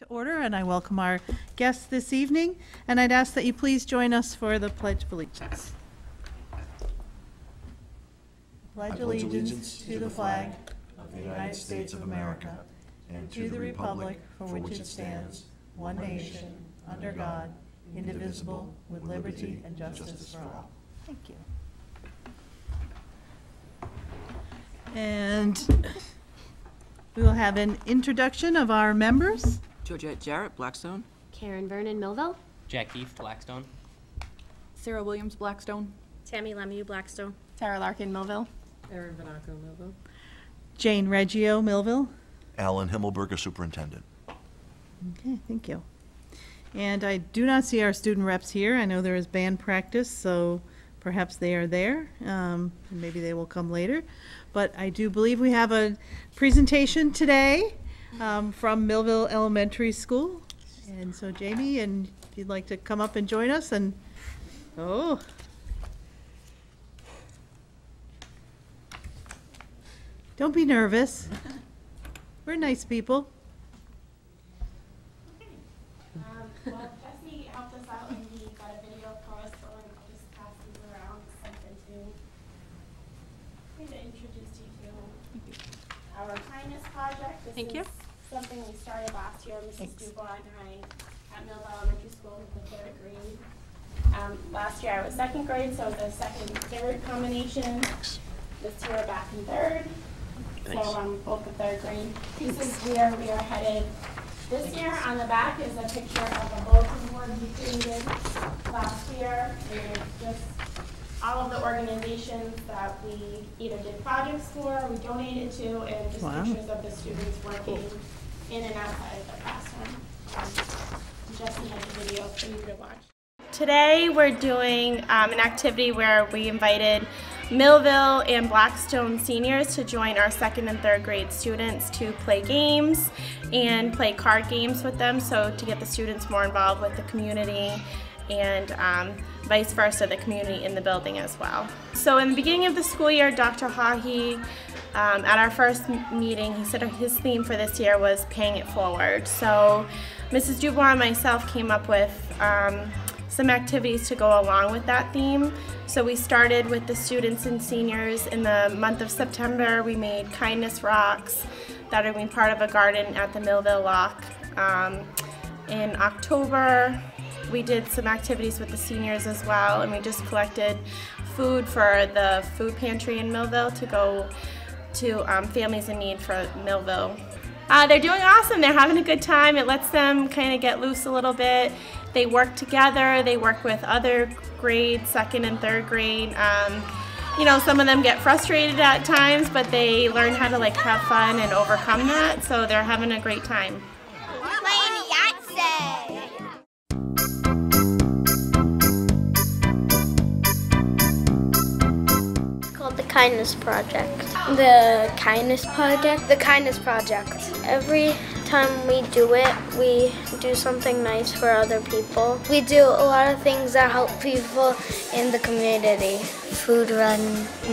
To order, and I welcome our guests this evening, and I'd ask that you please join us for the Pledge of Allegiance. Pledge allegiance to the flag of the United States of America and to the republic for which it stands, one nation, under God, indivisible, with liberty and justice for all. Thank you. And we will have an introduction of our members. Georgette Jarrett, Blackstone. Karen Vernon, Millville. Jack Keefe, Blackstone. Sarah Williams, Blackstone. Tammy Lemieux, Blackstone. Tara Larkin, Millville. Erin Vanaco, Millville. Jane Reggio, Millville. Alan Himmelberger, Superintendent. Okay, thank you. And I do not see our student reps here. I know there is band practice, so perhaps they are there. Maybe they will come later. But I do believe we have a presentation today from Millville Elementary School. And so Jamie, and if you'd like to come up and join us, and don't be nervous. We're nice people. Well, Jesse helped us out and he got a video for us, so I'll just pass these around, something to introduce you to our kindness project. This is something we started last year, Mrs. Dubois and I, at Millville Elementary School in the 3rd grade. Last year I was 2nd grade, so the 2nd-3rd combination. This year we're back in 3rd. Thanks. So both the 3rd grade. This is where we are headed. This year on the back is a picture of a bulletin board we created last year, and just all of the organizations that we either did projects for, we donated to, and just pictures of the students working in and outside of the classroom. Jesse has a video for you to watch. Today we're doing an activity where we invited Millville and Blackstone seniors to join our 2nd and 3rd grade students to play games and play card games with them, so to get the students more involved with the community and vice versa, the community in the building as well. So in the beginning of the school year, Dr. Hahi, at our first meeting, he said his theme for this year was paying it forward. So Mrs. Dubois and myself came up with some activities to go along with that theme. So we started with the students and seniors in the month of September. We made kindness rocks that are being part of a garden at the Millville Lock. In October, we did some activities with the seniors as well, and we just collected food for the food pantry in Millville to go to families in need for Millville. They're doing awesome. They're having a good time. It lets them kind of get loose a little bit. They work together. They work with other grades, 2nd and 3rd grade. You know, some of them get frustrated at times, but they learn how to have fun and overcome that. So they're having a great time. We're playing Yahtzee. It's called the Kindness Project. The Kindness Project? The Kindness Project. Every time we do it, we do something nice for other people. We do a lot of things that help people in the community. Food run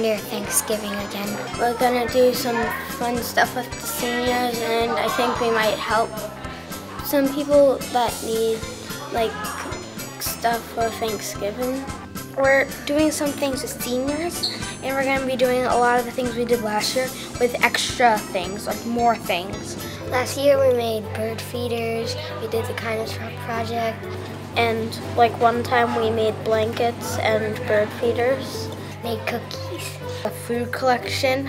near Thanksgiving again. We're gonna do some fun stuff with the seniors, and I think we might help some people that need stuff for Thanksgiving. We're doing some things with seniors, and we're going to be doing a lot of the things we did last year with extra things, more things. Last year we made bird feeders, we did the Kindness Project, and one time we made blankets and bird feeders. Made cookies. A food collection.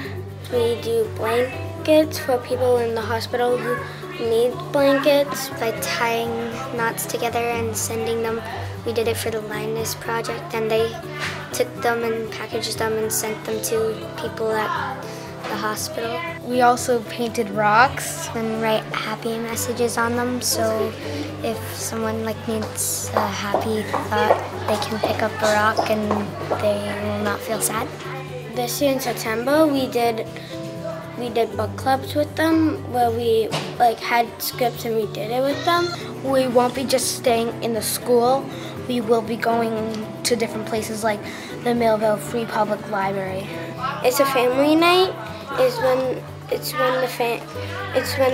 We do blankets for people in the hospital who need blankets by tying knots together and sending them. We did it for the Kindness Project, and they took them and packaged them and sent them to people at the hospital. We also painted rocks and write happy messages on them, so if someone needs a happy thought, they can pick up a rock and they will not feel sad. This year in September, we did book clubs with them where we had scripts and we did it with them. We won't be just staying in the school. We will be going to different places like the Millville Free Public Library. It's a family night. Is when It's when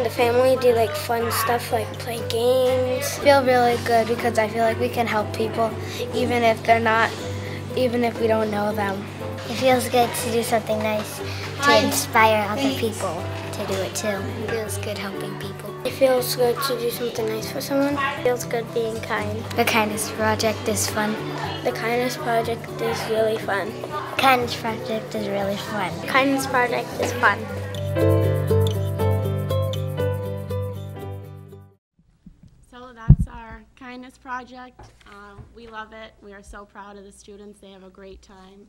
the family do like fun stuff like play games. I feel really good because I feel like we can help people even if we don't know them. It feels good to do something nice to inspire other people to do it too. It feels good helping people. It feels good to do something nice for someone. It feels good being kind. The kindness project is fun. The kindness project is really fun. The kindness project is really fun. The kindness project is fun. So that's our kindness project. We love it. We are so proud of the students. They have a great time.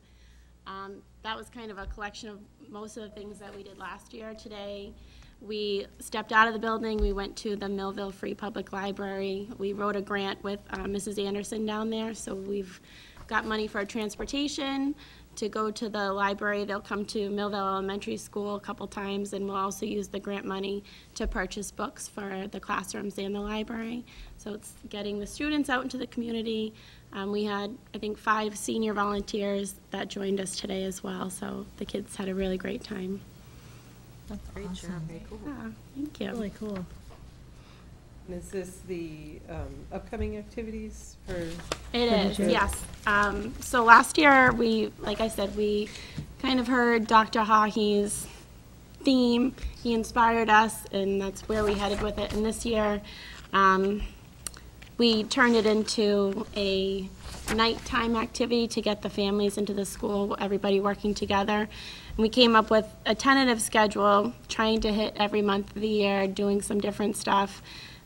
That was kind of a collection of most of the things that we did last year. Today, we stepped out of the building. We went to the Millville Free Public Library. We wrote a grant with Mrs. Anderson down there, so we've got money for transportation to go to the library. They'll come to Millville Elementary School a couple times, and we'll also use the grant money to purchase books for the classrooms and the library. So it's getting the students out into the community. We had, I think, 5 senior volunteers that joined us today as well, so the kids had a really great time. That's Great job, very cool. Yeah, thank you. really cool. And is this the upcoming activities for? It is, yes. So last year, like I said, we kind of heard Dr. Hahi's theme. He inspired us, and that's where we headed with it. And this year, we turned it into a nighttime activity to get the families into the school, everybody working together. And we came up with a tentative schedule, trying to hit every month of the year, doing some different stuff.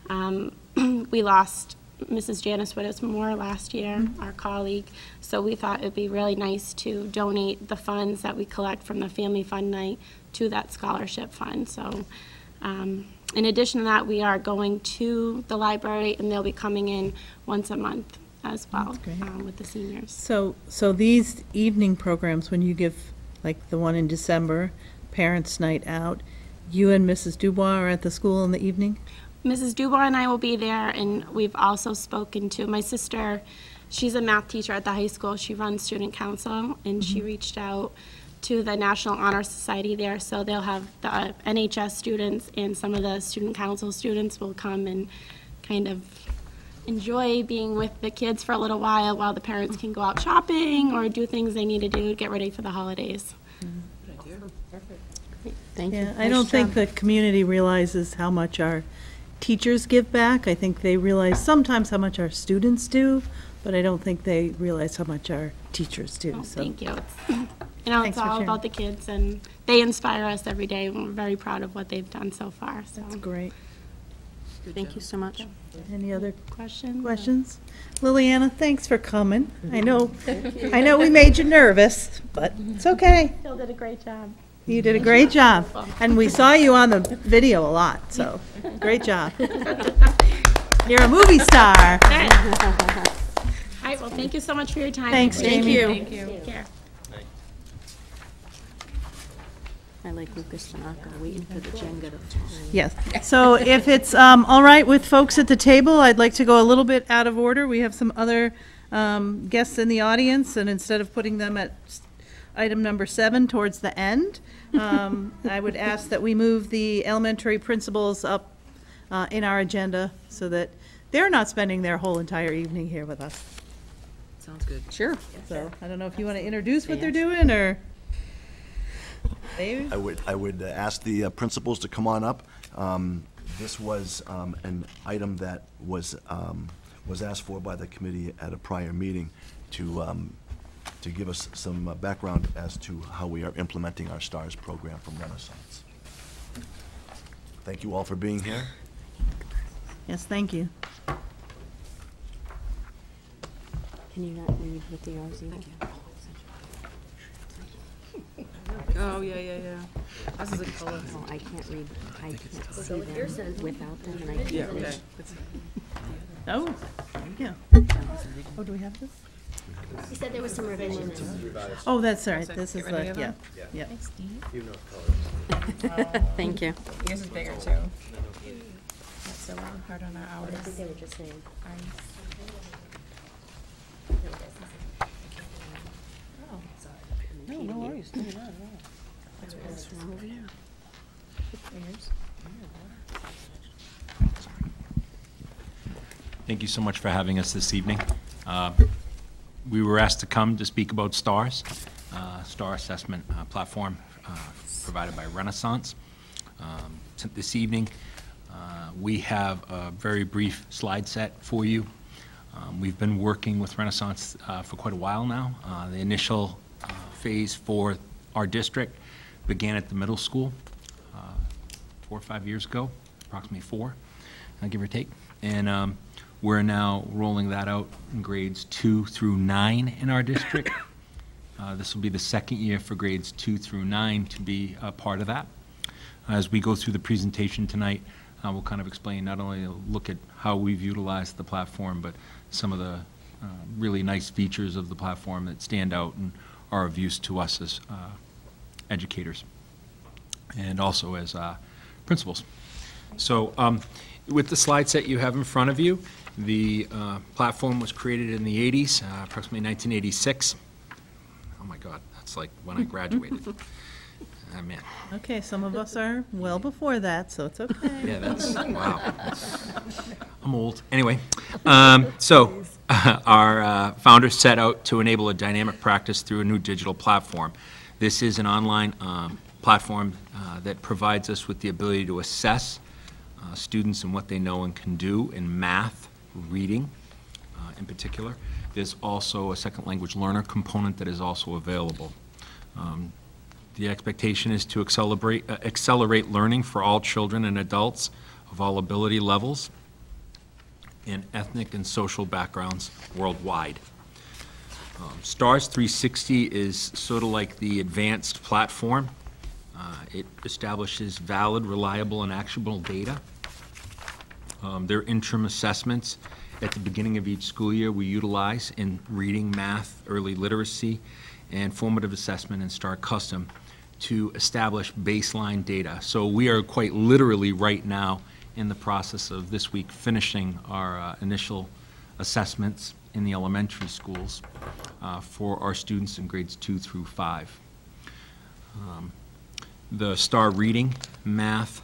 We lost Mrs. Janice Widdismore last year, our colleague, so we thought it would be really nice to donate the funds that we collect from the Family Fun Night to that scholarship fund. So in addition to that, we are going to the library, and they'll be coming in once a month as well with the seniors. So these evening programs, when you give, like the one in December, Parents' Night Out, you and Mrs. Dubois are at the school in the evening? Mrs. Dubois and I will be there, and we've also spoken to my sister. She's a math teacher at the high school. She runs student council, and she reached out to the National Honor Society there, so they'll have the NHS students and some of the student council students will come and kind of enjoy being with the kids for a little while the parents can go out shopping or do things they need to do to get ready for the holidays. Good idea. Perfect. Thank you. Yeah, I don't think the community realizes how much our teachers give back. I think they realize sometimes how much our students do, but I don't think they realize how much our teachers do. Oh, So thank you. It's Thanks for all sharing. about the kids, and they inspire us every day, and we're very proud of what they've done so far. So. that's great. Thank you so much. Any other Questions? questions? Liliana, thanks for coming. I know we made you nervous, but it's okay. Phil did a great job. You did a great job. And we saw you on the video a lot, so great job. You're a movie star. All right, well, thank you so much for your time. Thanks, Jamie. Thank you. Take care. I like Lucas Tanaka waiting for the Jenga to fall. Yes. So if it's all right with folks at the table, I'd like to go a little bit out of order. We have some other guests in the audience, and instead of putting them at item number 7 towards the end, I would ask that we move the elementary principals up in our agenda so that they're not spending their whole entire evening here with us. Sounds good. Sure. So I don't know if you want to introduce what they're doing, or Dave? I would ask the principals to come on up. This was an item that was asked for by the committee at a prior meeting to give us some background as to how we are implementing our STARS program from Renaissance. Thank you all for being here. Yes, thank you. Can you not read with the R's either? Oh, yeah. This is a color. Oh, I can't read. I can't see them without them, and I can't Yeah, read. okay. Oh, thank you. Oh, do we have this? You said there was some revisions. Oh, that's all right. This is Get ready the, to yeah, vote? yeah. Thank you. Yours is bigger too. That's so hard on our I hours. think they were just saying. No, no worries. What's wrong over here? Thank you so much for having us this evening. We were asked to come to speak about STARS, STAR assessment platform provided by Renaissance. This evening, we have a very brief slide set for you. We've been working with Renaissance for quite a while now. The initial phase for our district began at the middle school 4 or 5 years ago, approximately 4, give or take. And we're now rolling that out in grades 2 through 9 in our district. This will be the second year for grades 2 through 9 to be a part of that. As we go through the presentation tonight, we'll kind of explain, not only look at how we've utilized the platform, but some of the really nice features of the platform that stand out and are of use to us as educators and also as principals. So with the slide set you have in front of you, the platform was created in the 80s, approximately 1986. Oh my God, that's like when I graduated. Oh, man. Okay, some of us are well before that, so it's okay. Yeah, that's, wow. I'm old. Anyway, so our founders set out to enable a dynamic practice through a new digital platform. This is an online platform that provides us with the ability to assess students and what they know and can do in math, reading in particular. There's also a second language learner component that is also available. The expectation is to accelerate learning for all children and adults of all ability levels and ethnic and social backgrounds worldwide. STARS 360 is sort of like the advanced platform. It establishes valid, reliable, and actionable data. There are interim assessments at the beginning of each school year we utilize in reading, math, early literacy, and formative assessment in STAR Custom to establish baseline data. So we are quite literally right now in the process of this week finishing our initial assessments in the elementary schools for our students in grades 2 through 5. The STAR reading, math,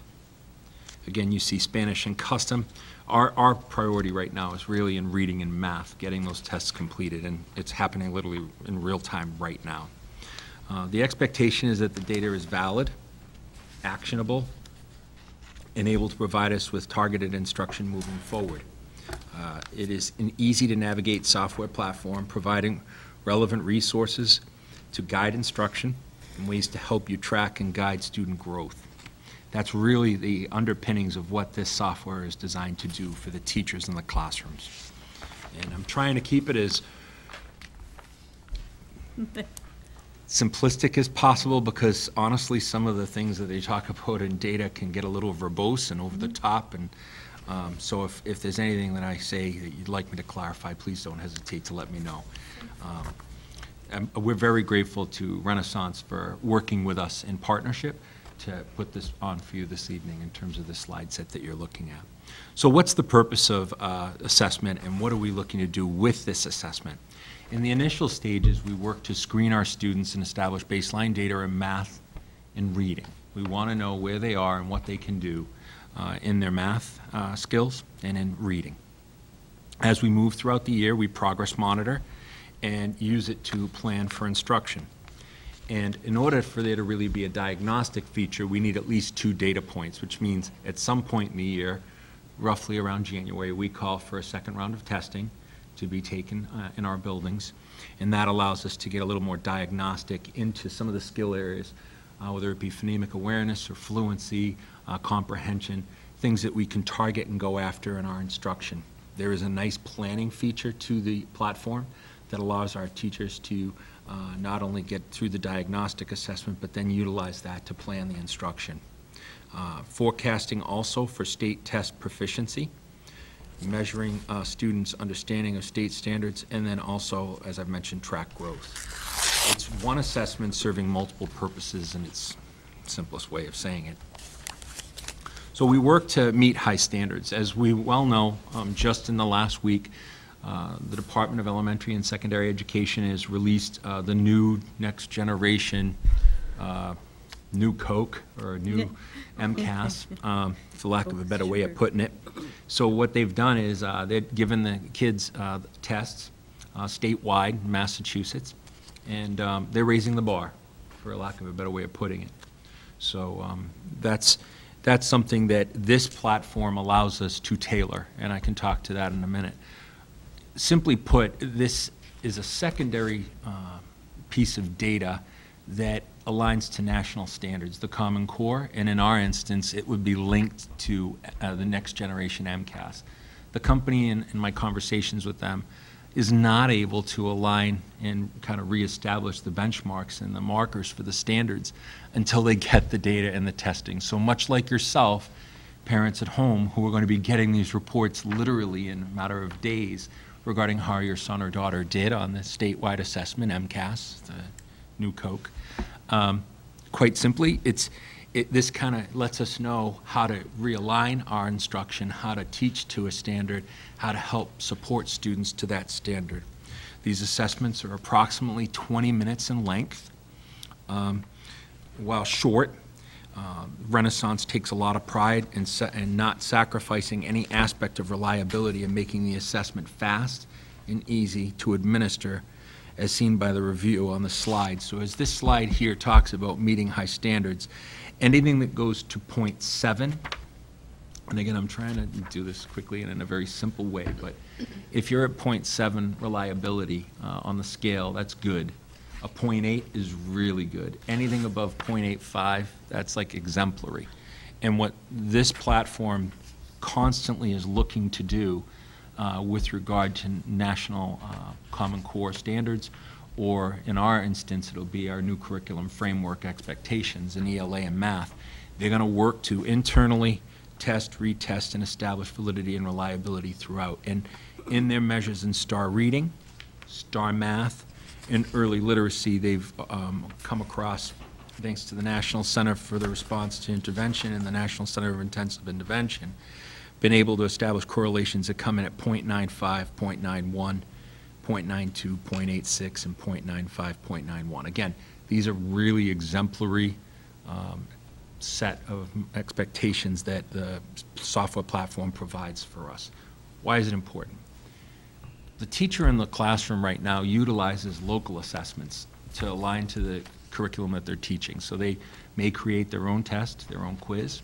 again you see Spanish and custom. Our priority right now is really in reading and math, getting those tests completed, and it's happening literally in real time right now. The expectation is that the data is valid, actionable, and able to provide us with targeted instruction moving forward. It is an easy-to-navigate software platform providing relevant resources to guide instruction and ways to help you track and guide student growth. That's really the underpinnings of what this software is designed to do for the teachers in the classrooms. And I'm trying to keep it as simplistic as possible because honestly some of the things that they talk about in data can get a little verbose and over the top, and so if there's anything that I say that you'd like me to clarify, please don't hesitate to let me know. We're very grateful to Renaissance for working with us in partnership to put this on for you this evening in terms of the slide set that you're looking at. So what's the purpose of assessment and what are we looking to do with this assessment? In the initial stages, we work to screen our students and establish baseline data in math and reading. We want to know where they are and what they can do in their math skills and in reading. As we move throughout the year, we progress monitor and use it to plan for instruction. And in order for there to really be a diagnostic feature, we need at least 2 data points, which means at some point in the year, roughly around January, we call for a second round of testing to be taken in our buildings. And that allows us to get a little more diagnostic into some of the skill areas, whether it be phonemic awareness or fluency, comprehension, things that we can target and go after in our instruction. There is a nice planning feature to the platform that allows our teachers to not only get through the diagnostic assessment, but then utilize that to plan the instruction. Forecasting also for state test proficiency, measuring students' understanding of state standards, and then also, as I've mentioned, track growth. It's one assessment serving multiple purposes in its simplest way of saying it. So we work to meet high standards. As we well know, just in the last week, the Department of Elementary and Secondary Education has released the new next generation new Coke or a new MCAS, for lack of a better way of putting it. So what they've done is they've given the kids tests statewide in Massachusetts, and they're raising the bar, for lack of a better way of putting it. So that's something that this platform allows us to tailor, and I can talk to that in a minute. Simply put, this is a secondary piece of data that aligns to national standards, the Common Core, and in our instance, it would be linked to the next generation MCAS. The company, in my conversations with them, is not able to align and kind of reestablish the benchmarks and the markers for the standards until they get the data and the testing. So much like yourself, parents at home who are going to be getting these reports literally in a matter of days regarding how your son or daughter did on the statewide assessment, MCAS, the new Coke. Quite simply, this kind of lets us know how to realign our instruction, how to teach to a standard, how to help support students to that standard. These assessments are approximately 20 minutes in length. While short, Renaissance takes a lot of pride in not sacrificing any aspect of reliability and making the assessment fast and easy to administer, as seen by the review on the slide. So as this slide here talks about meeting high standards, anything that goes to 0.7, and again, I'm trying to do this quickly and in a very simple way, but if you're at 0.7 reliability on the scale, that's good. A 0.8 is really good. Anything above 0.85, that's like exemplary. And what this platform constantly is looking to do with regard to national Common Core standards, or in our instance, it'll be our new curriculum framework expectations in ELA and math. They're going to work to internally test, retest, and establish validity and reliability throughout. And in their measures in STAR reading, STAR math, and early literacy, they've come across, thanks to the National Center for the Response to Intervention and the National Center of Intensive Intervention, been able to establish correlations that come in at 0.95, 0.91, 0.92, 0.86, and 0.95, 0.91. Again, these are really exemplary set of expectations that the software platform provides for us. Why is it important? The teacher in the classroom right now utilizes local assessments to align to the curriculum that they're teaching. So they may create their own test, their own quiz,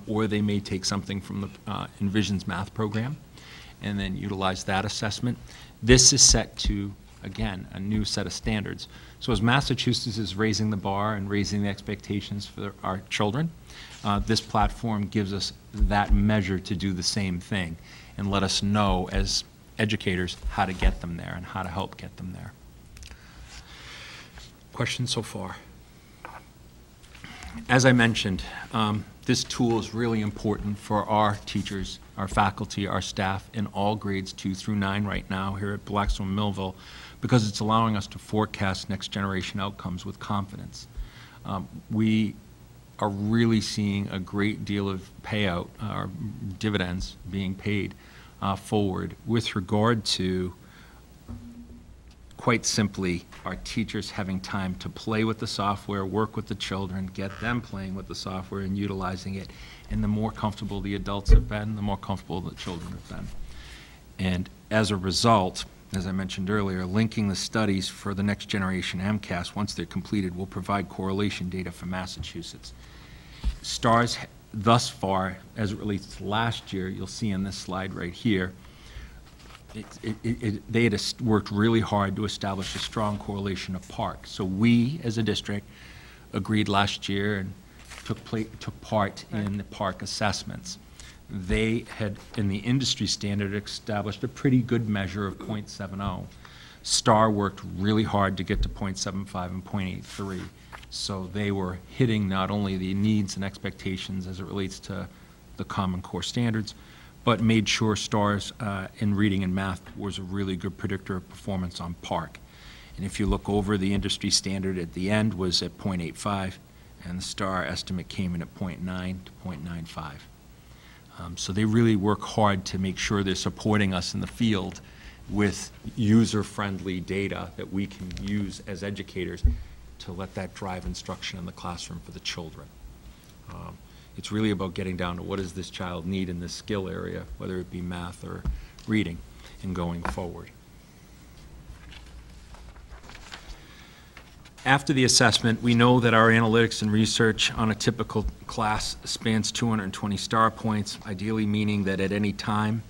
or they may take something from the Envision's math program and then utilize that assessment. This is set to, again, a new set of standards. So as Massachusetts is raising the bar and raising the expectations for our children, this platform gives us that measure to do the same thing and let us know as educators how to get them there and how to help get them there. Questions so far? As I mentioned, this tool is really important for our teachers, our faculty, our staff in all grades 2 through 9 right now here at Blackstone Millville, because it's allowing us to forecast next generation outcomes with confidence. We are really seeing a great deal of payout, or dividends being paid forward with regard to, quite simply, our teachers having time to play with the software, work with the children, get them playing with the software and utilizing it. And the more comfortable the adults have been, the more comfortable the children have been. And as a result, as I mentioned earlier, linking the studies for the next generation MCAS, once they're completed, will provide correlation data for Massachusetts. STARS thus far, as it relates to last year, you'll see in this slide right here, they had worked really hard to establish a strong correlation of PARCC. So we, as a district, agreed last year and took part in the PARCC assessments. They had, in the industry standard, established a pretty good measure of 0.70. STAR worked really hard to get to 0.75 and 0.83. So they were hitting not only the needs and expectations as it relates to the Common Core standards, but made sure STARS in reading and math was a really good predictor of performance on PARCC. And if you look over, the industry standard at the end was at 0.85, and the STAR estimate came in at 0.9 to 0.95. So they really work hard to make sure they're supporting us in the field with user-friendly data that we can use as educators to let that drive instruction in the classroom for the children. It's really about getting down to what does this child need in this skill area, whether it be math or reading, and going forward. After the assessment, we know that our analytics and research on a typical class spans 220 star points, ideally meaning that at any time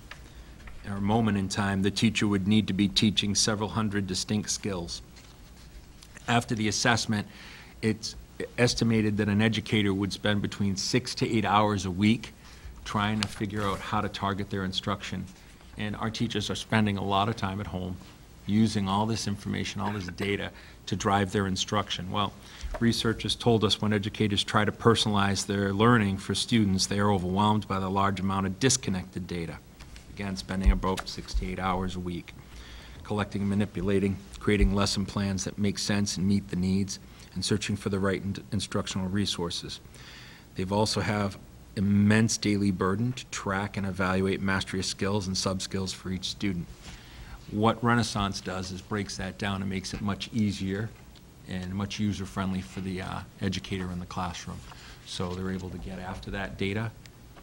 or moment in time, the teacher would need to be teaching several hundred distinct skills. After the assessment, it's estimated that an educator would spend between 6 to 8 hours a week trying to figure out how to target their instruction. And our teachers are spending a lot of time at home using all this information, all this data to drive their instruction. Well, research has told us when educators try to personalize their learning for students, they are overwhelmed by the large amount of disconnected data. Again, spending about 6 to 8 hours a week, collecting and manipulating, creating lesson plans that make sense and meet the needs, and searching for the right instructional resources. They've also have immense daily burden to track and evaluate mastery of skills and sub-skills for each student. What Renaissance does is breaks that down and makes it much easier and much user-friendly for the educator in the classroom. So they're able to get after that data,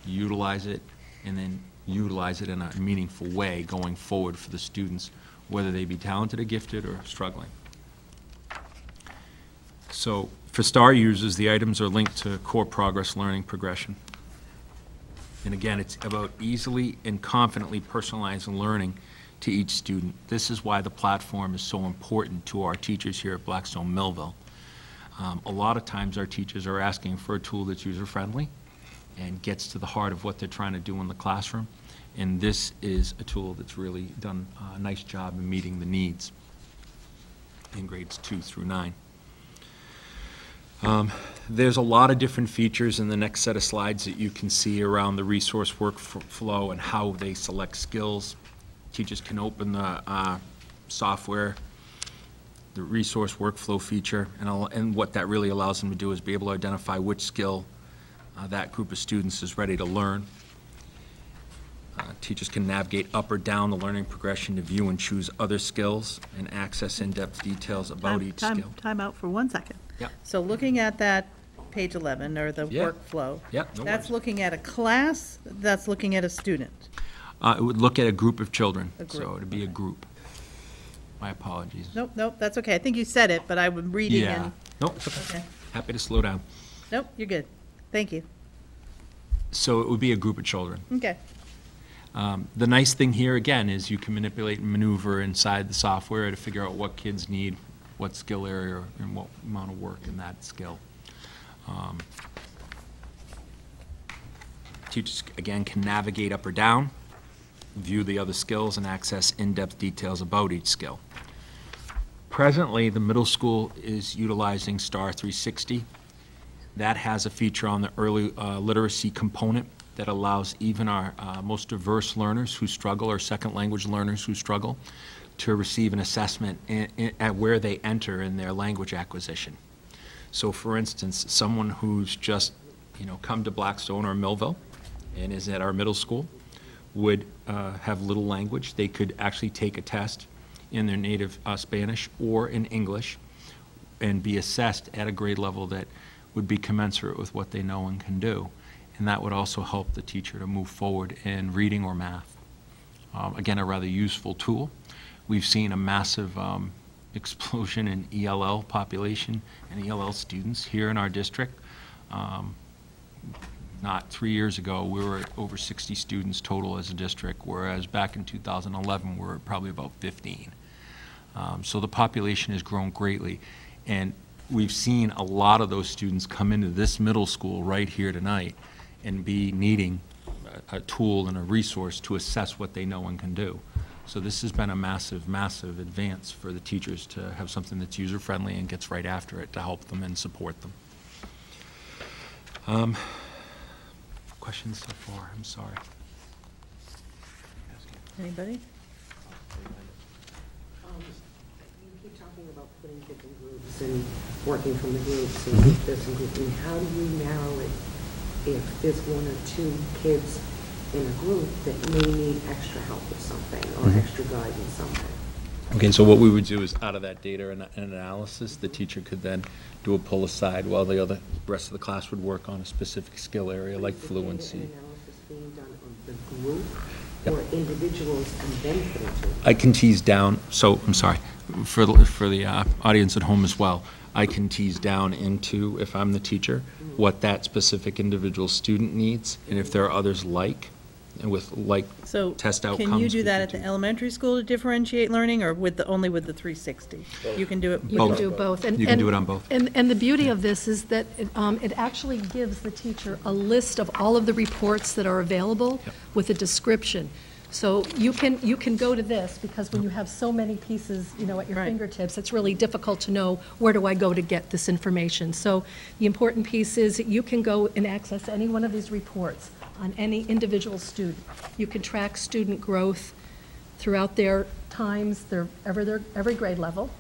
utilize it, and then utilize it in a meaningful way going forward for the students, whether they be talented or gifted or struggling. So for STAR users, the items are linked to core progress learning progression. And again, it's about easily and confidently personalizing learning to each student. This is why the platform is so important to our teachers here at Blackstone Millville. A lot of times our teachers are asking for a tool that's user-friendly and gets to the heart of what they're trying to do in the classroom. And this is a tool that's really done a nice job in meeting the needs in grades 2 through 9. There's a lot of different features in the next set of slides that you can see around the resource workflow and how they select skills. Teachers can open the software, the resource workflow feature, and what that really allows them to do is be able to identify which skill that group of students is ready to learn. Teachers can navigate up or down the learning progression to view and choose other skills and access in-depth details about each skill. Time out for 1 second. Yep. So looking at that page 11, or the Yeah. workflow. Yep, no That's worries. looking at a class, that's looking at a student. It would look at a group of children, A group, so it'd be a group. My apologies. Nope, that's okay. I think you said it, but I was reading Yeah. and, Nope, it's okay. okay. Happy to slow down. Nope, you're good. Thank you. So it would be a group of children. Okay. The nice thing here, again, is you can manipulate and maneuver inside the software to figure out what kids need, what skill area, and what amount of work in that skill. Teachers, again, can navigate up or down, view the other skills, and access in-depth details about each skill. Presently, the middle school is utilizing STAR 360. That has a feature on the early literacy component that allows even our most diverse learners who struggle, or second language learners who struggle, to receive an assessment at where they enter in their language acquisition. So for instance, someone who's just come to Blackstone or Millville and is at our middle school would have little language. They could actually take a test in their native Spanish or in English and be assessed at a grade level that would be commensurate with what they know and can do. And that would also help the teacher to move forward in reading or math. Again, a rather useful tool. We've seen a massive explosion in ELL population and ELL students here in our district. Not 3 years ago, we were at over 60 students total as a district, whereas back in 2011, we were at probably about 15. So the population has grown greatly. And we've seen a lot of those students come into this middle school right here tonight and be needing a tool and a resource to assess what they know and can do. So this has been a massive, massive advance for the teachers to have something that's user-friendly and gets right after it to help them and support them. Questions so far? I'm sorry. Anybody? You keep talking about putting kids in groups and working from the groups and there's some groups. And how do you narrow it if there's 1 or 2 kids in a group that may need extra help with something or extra guidance somewhere? Okay, so what we would do is out of that data and analysis, the teacher could then do a pull aside while the rest of the class would work on a specific skill area like fluency. Is the data and analysis being done on the group Yep. or individuals and then put into? I can tease down, so, I'm sorry, for the audience at home as well, I can tease down into, if I'm the teacher, what that specific individual student needs, and if there are others like, and with like So test outcomes. can you do we that could at the do- elementary school to differentiate learning, or only with the 360? You can do it. You Both. can do both. You can do it on both. And the beauty of this is that it actually gives the teacher a list of all of the reports that are available Yep. with a description. So you can go to this, because when you have so many pieces, at your Right. fingertips, it's really difficult to know, where do I go to get this information? So the important piece is that you can go and access any one of these reports on any individual student. You can track student growth throughout their times, every grade level.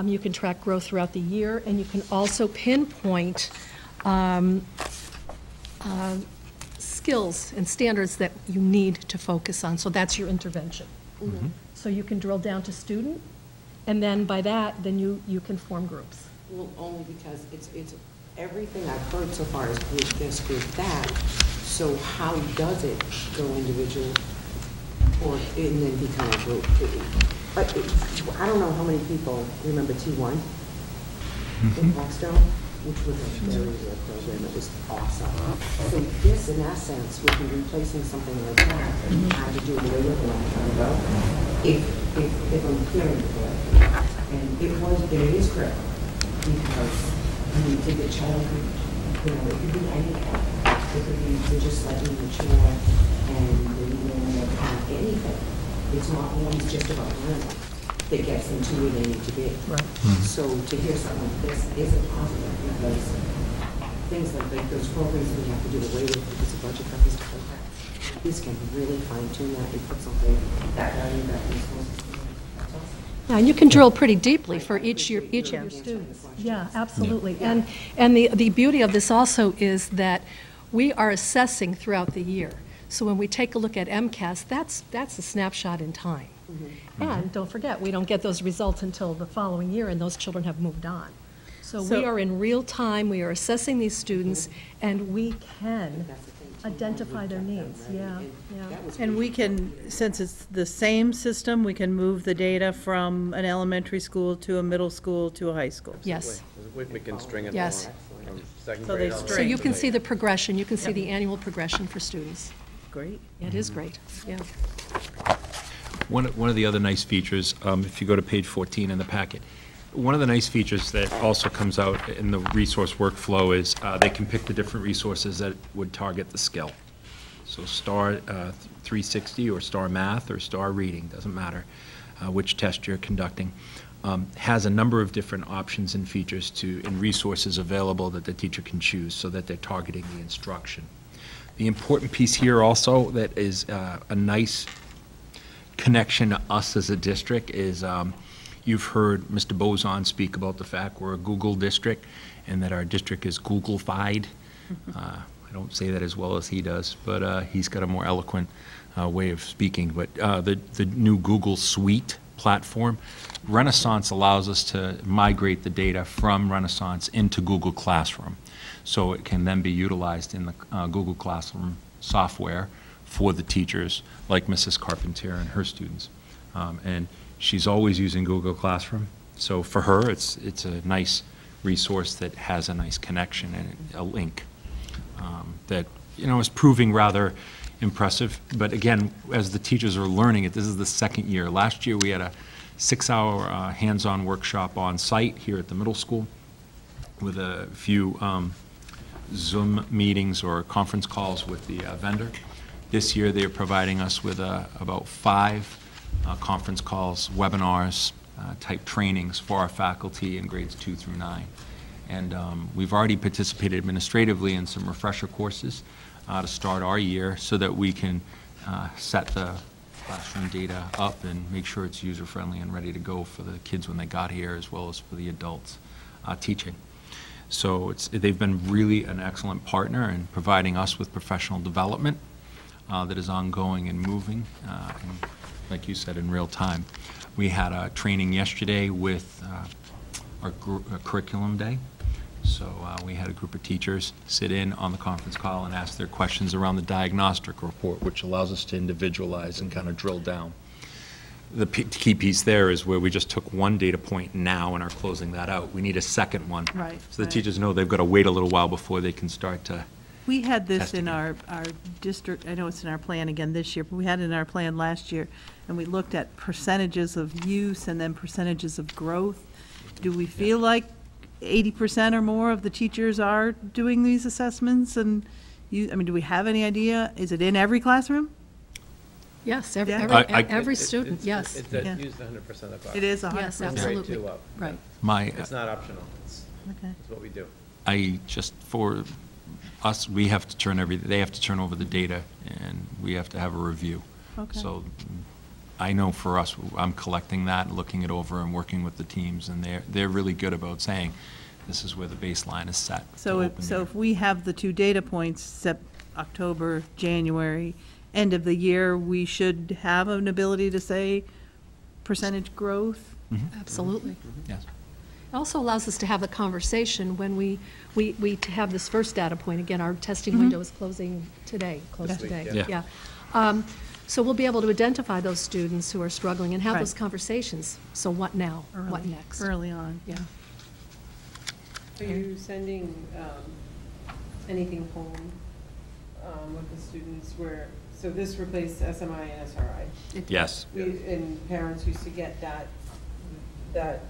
You can track growth throughout the year, and you can also pinpoint skills and standards that you need to focus on. So that's your intervention. So you can drill down to student, and then by that, then you can form groups. Well, only because it's everything I've heard so far is group this, group that. So how does it go individual or and then become a group? I don't know how many people remember T1 in Blackstone, which was a very good program. It was awesome. So this, in essence, would be replacing something like that. And I had to do away with a long time ago, if I'm hearing it correctly. And it is critical, because you think the child could, it could be anything. It could be they're just slightly mature and they know anything. It's not always just about learning that gets them to where they need to be. Right. So to hear something like this is a positive, because things like those programs that we have to do away with because of budget cuts and stuff like that, this can really fine tune that and put something that value back in schools. That's awesome. Yeah, and you can drill pretty deeply for each of your students. Yeah, absolutely. And the beauty of this also is that we are assessing throughout the year. So when we take a look at MCAS, that's a snapshot in time. And don't forget, we don't get those results until the following year, and those children have moved on. So we are in real time, we are assessing these students, and we can identify their needs. Yeah, yeah. And we can, since it's the same system, we can move the data from an elementary school to a middle school to a high school. Yes. We can string it Yes. along from second So they grade on. So you can see the progression, you can see the annual progression for students. Great. It is great, yeah. One of the other nice features, if you go to page 14 in the packet, one of the nice features that also comes out in the resource workflow is they can pick the different resources that would target the skill. So STAR 360 or STAR Math or STAR Reading, doesn't matter which test you're conducting, has a number of different options and features and resources available that the teacher can choose so that they're targeting the instruction. The important piece here also that is a nice connection to us as a district is you've heard Mr. Bozon speak about the fact we're a Google district and that our district is Google-fied. I don't say that as well as he does, but he's got a more eloquent way of speaking. But the new Google Suite platform, Renaissance allows us to migrate the data from Renaissance into Google Classroom. So it can then be utilized in the Google Classroom software for the teachers, like Mrs. Carpentier and her students. And she's always using Google Classroom. So for her, it's a nice resource that has a nice connection and a link that, is proving rather impressive. But again, as the teachers are learning it, this is the second year. Last year, we had a 6-hour hands-on workshop on site here at the middle school with a few Zoom meetings or conference calls with the vendor. This year, they're providing us with about 5 conference calls, webinars, type trainings for our faculty in grades 2 through 9. And we've already participated administratively in some refresher courses to start our year so that we can set the classroom data up and make sure it's user-friendly and ready to go for the kids when they got here, as well as for the adults teaching. So they've been really an excellent partner in providing us with professional development that is ongoing and moving. And like you said, in real time. We had a training yesterday with our curriculum day. So we had a group of teachers sit in on the conference call and ask their questions around the diagnostic report, which allows us to individualize and kind of drill down. The key piece there is where we just took one data point now and are closing that out. We need a second one. Right. So the teachers know they've got to wait a little while before they can start to. We had this Testing in it. our district, I know it's in our plan again this year, but we had it in our plan last year, and we looked at percentages of use and then percentages of growth. Do we feel like 80% or more of the teachers are doing these assessments? And I mean, do we have any idea? Is it in every classroom? Yes, Yeah. every student, yes. It's Yeah. used 100% of our. It is 100%. Yes, Grade absolutely. 2 up. Right. It's not optional. It's Okay. what we do. For us, we have to they have to turn over the data, and we have to have a review. Okay. So I know for us, I'm collecting that, looking it over, and working with the teams, and they're really good about saying, this is where the baseline is set. So if we have the two data points, October, January, end of the year, we should have an ability to say percentage growth? Absolutely. Yes. It also allows us to have the conversation when we have this first data point. Again, our testing window is closing today, This week, today. yeah. Yeah. So we'll be able to identify those students who are struggling and have Right. those conversations. So what now? What Early- next? Early on. Yeah. Are you sending anything home with the students where, so this replaced SMI and SRI? Yes. And parents used to get that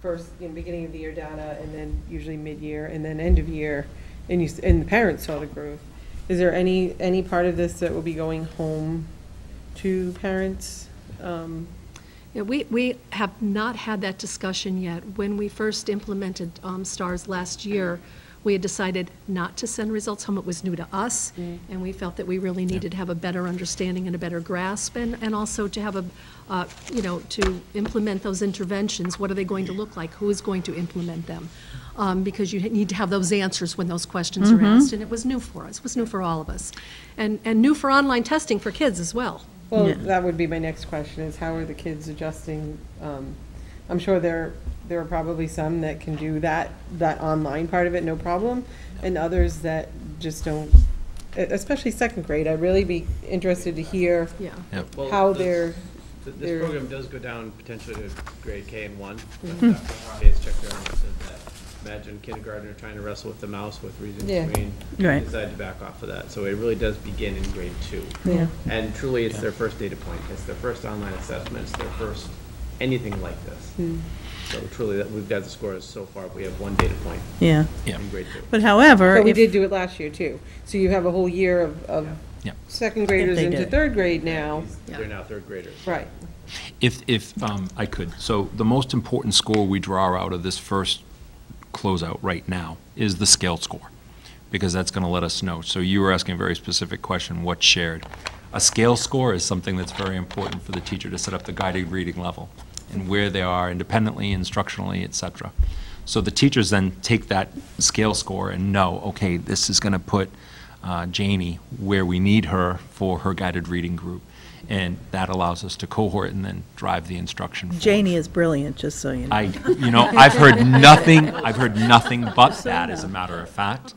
first, beginning of the year data, and then usually mid-year, and then end of year, and the parents saw the growth. Is there any part of this that will be going home to parents? Yeah, we have not had that discussion yet. When we first implemented STARS last year, we had decided not to send results home. It was new to us, and we felt that we really needed to have a better understanding and a better grasp, and also to have to implement those interventions. What are they going to look like? Who is going to implement them? Because you need to have those answers when those questions are asked, and it was new for us. It was new for all of us, and new for online testing for kids as well. Well, Yeah. that would be my next question, is how are the kids adjusting? I'm sure there are probably some that can do that online part of it, no problem, and others that just don't, especially second grade. I'd really be interested to hear Yeah. Well, how this they're. program does go down potentially to grade K and 1. But Dr. Harvey has checked around and said that. Imagine kindergartner trying to wrestle with the mouse with reading Yeah. the screen. Right. Decide to back off of that. So it really does begin in grade 2. Yeah. And truly, it's their first data point. It's their first online assessment. It's their first anything like this. So truly, we've got the scores so far. We have one data point Yeah. Yeah. in grade 2. But however, But we if- did do it last year too. So you have a whole year of Yeah. second graders they into did. third grade now. They're now third graders. Right. If I could, so the most important score we draw out of this first closeout right now is the scale score, because that's going to let us know. So you were asking a very specific question, what's shared? A scale score is something that's very important for the teacher to set up the guided reading level and where they are independently, instructionally, et cetera. So the teachers then take that scale score and know, okay, this is going to put Janie where we need her for her guided reading group. And that allows us to cohort and then drive the instruction forward. Janie is brilliant, just so you know. I've heard nothing but that, as a matter of fact.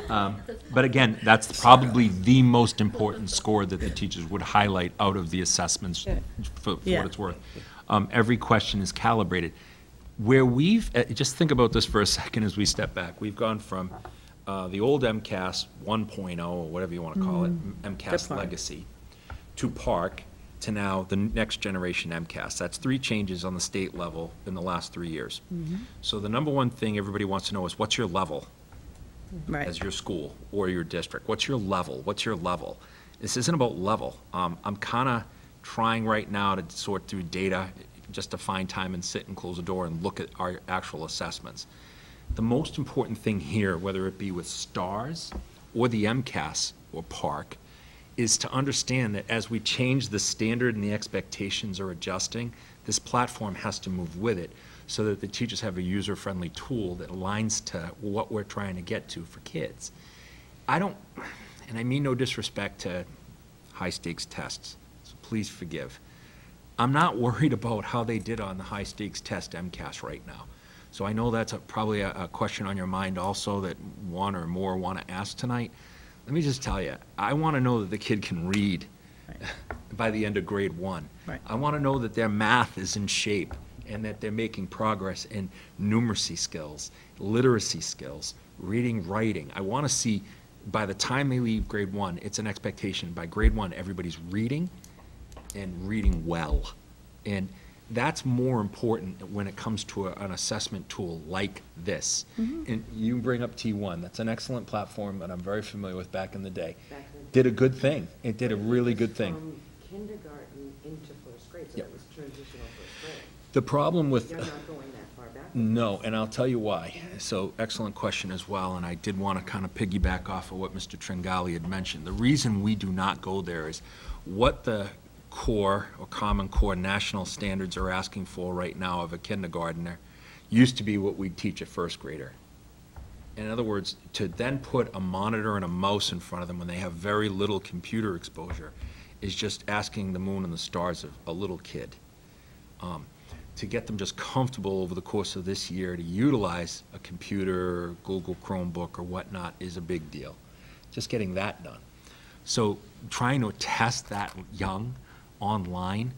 But again, that's probably the most important score that the teachers would highlight out of the assessments, for Yeah. what it's worth. Every question is calibrated. Where just think about this for a second as we step back. We've gone from the old MCAS 1.0, or whatever you want to call it, MCAS point. legacy, to PARCC, to now the next generation MCAS. That's 3 changes on the state level in the last 3 years. So the number one thing everybody wants to know is, what's your level Right. as your school or your district? What's your level? What's your level? This isn't about level. I'm kind of trying right now to sort through data just to find time and sit and close the door and look at our actual assessments. The most important thing here, whether it be with STARS or the MCAS or PARCC, is to understand that as we change the standard and the expectations are adjusting, this platform has to move with it so that the teachers have a user-friendly tool that aligns to what we're trying to get to for kids. And I mean no disrespect to high-stakes tests, so please forgive. I'm not worried about how they did on the high-stakes test MCAS right now. So I know that's probably a question on your mind also that one or more want to ask tonight. Let me just tell you, I want to know that the kid can read by the end of grade 1. Right. I want to know that their math is in shape and that they're making progress in numeracy skills, literacy skills, reading, writing. I want to see by the time they leave grade 1, it's an expectation. By grade 1, everybody's reading and reading well. And that's more important when it comes to an assessment tool like this. And you bring up T1. That's an excellent platform that I'm very familiar with back in the day. Did a good thing. It did a really good thing. From kindergarten into first grade, so Yep. it was transitional first grade. The problem with... You're not going that far back. No, and I'll tell you why. So, excellent question as well, and I did want to kind of piggyback off of what Mr. Tringali had mentioned. The reason we do not go there is what the core or Common Core national standards are asking for right now of a kindergartner used to be what we teach a first grader. In other words, to then put a monitor and a mouse in front of them when they have very little computer exposure is just asking the moon and the stars of a little kid. To get them just comfortable over the course of this year to utilize a computer, or Google Chromebook or whatnot is a big deal. Just getting that done. So trying to test that young online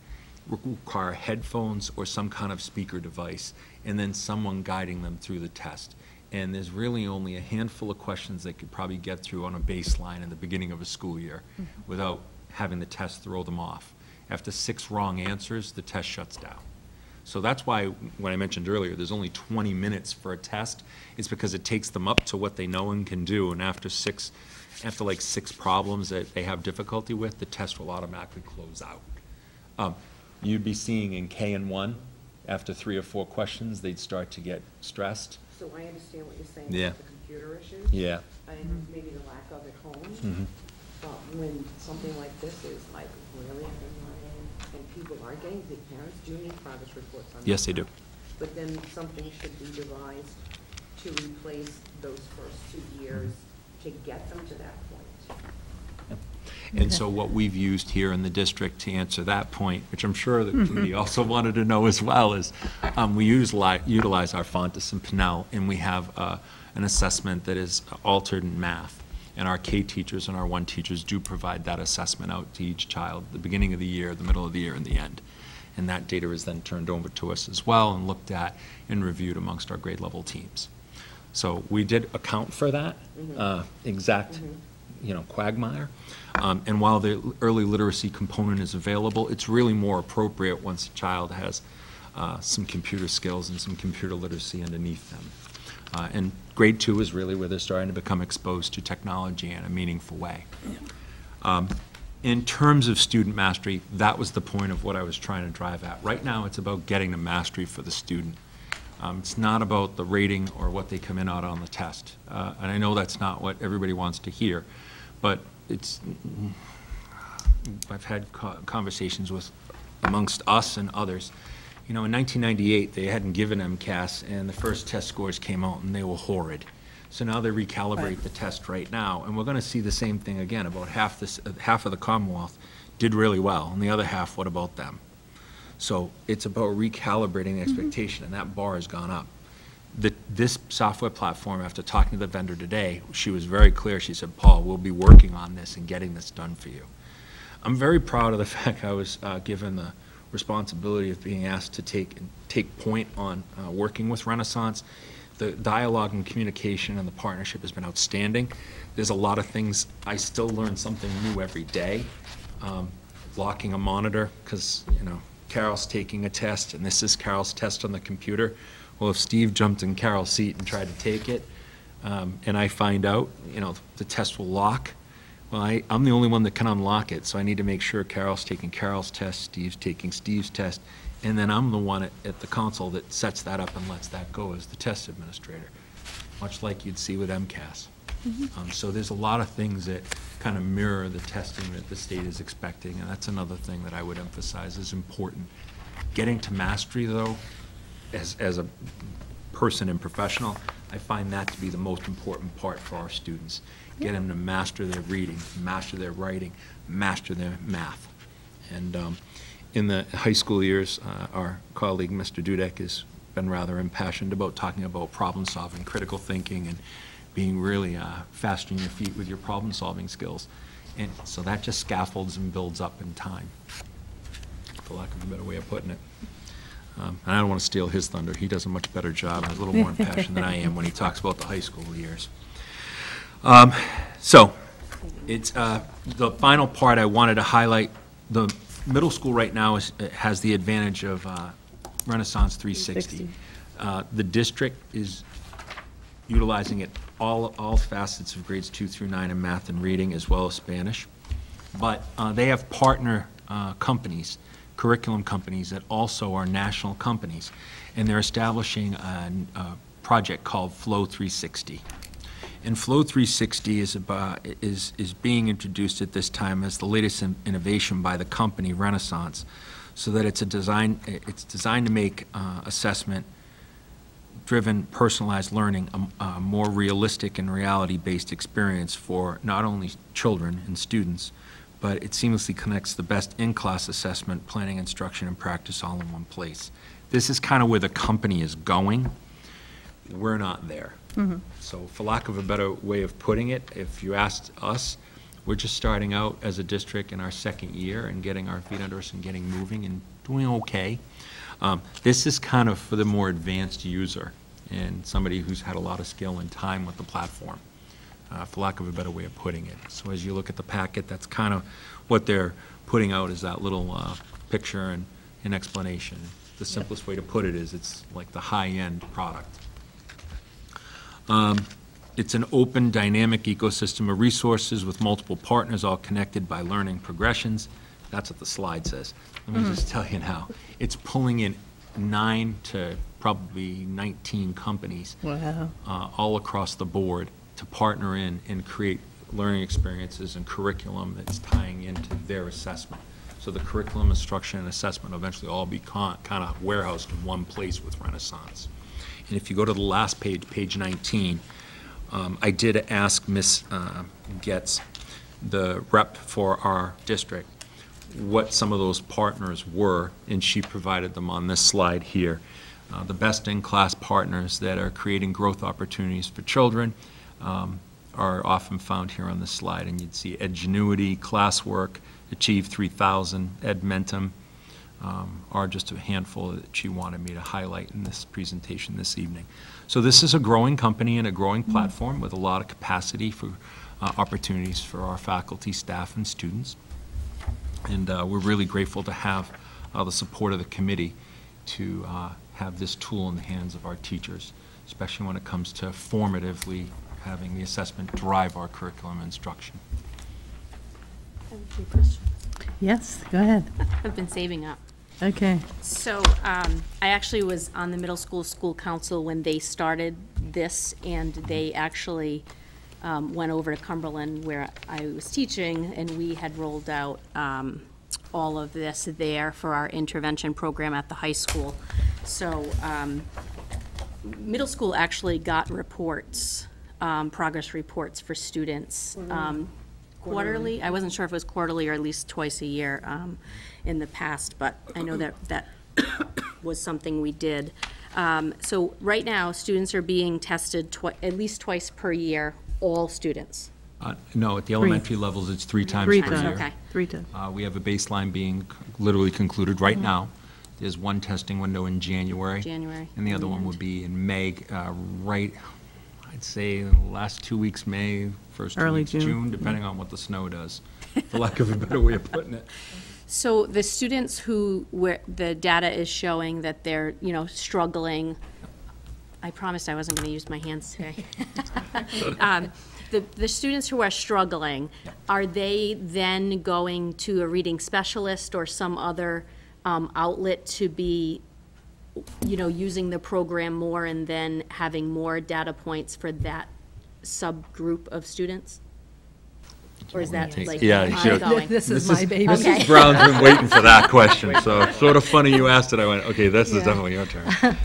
require headphones or some kind of speaker device and then someone guiding them through the test. And there's really only a handful of questions they could probably get through on a baseline in the beginning of a school year without having the test throw them off. After 6 wrong answers, the test shuts down. So that's why, when I mentioned earlier, there's only 20 minutes for a test. It's because it takes them up to what they know and can do, and after like 6 problems that they have difficulty with, the test will automatically close out. You'd be seeing in K and 1, after 3 or 4 questions, they'd start to get stressed. So I understand what you're saying Yeah. about the computer issues. Yeah. And maybe the lack of at home. But when something like this is like really underlying, and people are getting, the parents do need progress reports on Yes, that. they do. But then something should be devised to replace those first 2 years to get them to that point. And so what we've used here in the district to answer that point, which I'm sure the committee also wanted to know as well, is we utilize our Fontes and Pinnell, and we have an assessment that is altered in math. And our K teachers and our 1 teachers do provide that assessment out to each child at the beginning of the year, the middle of the year, and the end. And that data is then turned over to us as well and looked at and reviewed amongst our grade level teams. So we did account for that exact quagmire. And while the early literacy component is available, it's really more appropriate once a child has some computer skills and some computer literacy underneath them. And grade 2 is really where they're starting to become exposed to technology in a meaningful way. In terms of student mastery, that was the point of what I was trying to drive at. Right now, it's about getting the mastery for the student. It's not about the rating or what they come in out on the test. And I know that's not what everybody wants to hear, but I've had conversations with amongst us and others. You know, in 1998, they hadn't given MCAS, and the first test scores came out, and they were horrid. So now they recalibrate the test right now, and we're going to see the same thing again. About half of the Commonwealth did really well, and the other half, what about them? So it's about recalibrating the expectation, and that bar has gone up. This software platform, after talking to the vendor today, she was very clear. She said, Paul, we'll be working on this and getting this done for you. I'm very proud of the fact I was given the responsibility of being asked to take point on working with Renaissance. The dialogue and communication and the partnership has been outstanding. There's a lot of things, I still learn something new every day. Locking a monitor, because, you know, Carol's taking a test, and this is Carol's test on the computer. Well, if Steve jumped in Carol's seat and tried to take it, and I find out, you know, the test will lock, well, I'm the only one that can unlock it, so I need to make sure Carol's taking Carol's test, Steve's taking Steve's test, and then I'm the one at the console that sets that up and lets that go as the test administrator, much like you'd see with MCAS. So there's a lot of things that kind of mirror the testing that the state is expecting, and that's another thing that I would emphasize is important. Getting to mastery, though, as a person and professional, I find that to be the most important part for our students. Get them to master their reading, master their writing, master their math. And in the high school years, our colleague, Mr. Dudek, has been rather impassioned about talking about problem-solving, critical thinking, and being really fast on your feet with your problem-solving skills. And so that just scaffolds and builds up in time, for lack of a better way of putting it. And I don't want to steal his thunder. He does a much better job, and has a little more impassioned than I am when he talks about the high school years. So it's the final part I wanted to highlight. The middle school right now has the advantage of Renaissance 360. The district is utilizing it all facets of grades 2 through 9 in math and reading, as well as Spanish. But they have partner companies, curriculum companies that also are national companies, and they're establishing a project called Flow 360. And Flow 360 is being introduced at this time as the latest innovation by the company Renaissance, so that it's designed to make assessment-driven, personalized learning a more realistic and reality-based experience for not only children and students, but it seamlessly connects the best in-class assessment, planning, instruction, and practice all in one place. This is kind of where the company is going. We're not there. Mm-hmm. So for lack of a better way of putting it, if you asked us, we're just starting out as a district in our second year and getting our feet under us and getting moving and doing okay. This is kind of for the more advanced user and somebody who's had a lot of skill and time with the platform, for lack of a better way of putting it. So as you look at the packet, that's kind of what they're putting out, is that little picture and an explanation. The simplest way to put it is it's like the high-end product. It's an open, dynamic ecosystem of resources with multiple partners, all connected by learning progressions. That's what the slide says. Let me just tell you now. It's pulling in 9 to probably 19 companies, Wow. all across the board, to partner in and create learning experiences and curriculum that's tying into their assessment. So the curriculum, instruction, and assessment will eventually all be kind of warehoused in one place with Renaissance. And if you go to the last page, page 19, I did ask Ms. Getz, the rep for our district, what some of those partners were, and she provided them on this slide here. The best in-class partners that are creating growth opportunities for children are often found here on this slide, and you'd see Edgenuity, Classwork, Achieve 3000, Edmentum, are just a handful that she wanted me to highlight in this presentation this evening. So this is a growing company and a growing platform with a lot of capacity for opportunities for our faculty, staff, and students. And we're really grateful to have the support of the committee to have this tool in the hands of our teachers, especially when it comes to formatively having the assessment drive our curriculum instruction. I have a few questions. Yes, go ahead. I've been saving up. Okay. So I actually was on the middle school council when they started this, and they actually went over to Cumberland where I was teaching, and we had rolled out all of this there for our intervention program at the high school. So middle school actually got reports, progress reports for students. Quarterly. I wasn't sure if it was quarterly or at least twice a year in the past, but I know that was something we did. So right now, students are being tested at least twice per year, all students. No, at the elementary levels, it's 3 times per year. Okay. 3 times. We have a baseline being literally concluded right now. There's one testing window in January. And the other one would be in May, right, I'd say the last 2 weeks May, first 2 Early weeks June. June, depending on what the snow does, for lack of a better way of putting it. So the students where the data is showing that they're, struggling, I promised I wasn't going to use my hands today. The students who are struggling, are they then going to a reading specialist or some other outlet to be, using the program more and then having more data points for that subgroup of students? Or is that like ongoing? This is my baby. Mrs. Brown's been waiting for that question, so it's sort of funny you asked it. I went, okay, this is definitely your turn.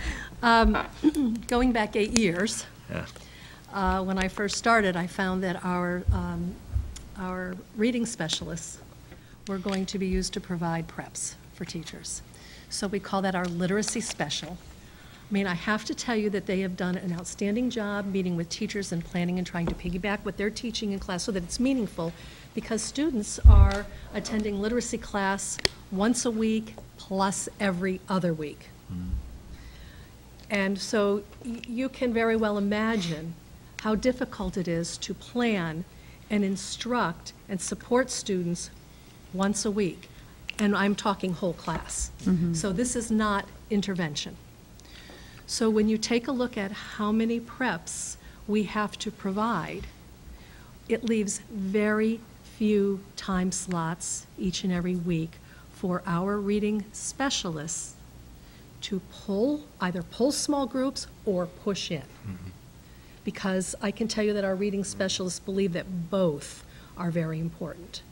Going back 8 years, Yeah. when I first started, I found that our reading specialists were going to be used to provide preps for teachers. So we call that our literacy special. I mean, I have to tell you that they have done an outstanding job meeting with teachers and planning and trying to piggyback what they're teaching in class so that it's meaningful, because students are attending literacy class once a week plus every other week. And so you can very well imagine how difficult it is to plan and instruct and support students once a week. And I'm talking whole class. So this is not intervention. So when you take a look at how many preps we have to provide, it leaves very few time slots each and every week for our reading specialists to either pull small groups or push in. Because I can tell you that our reading specialists believe that both are very important.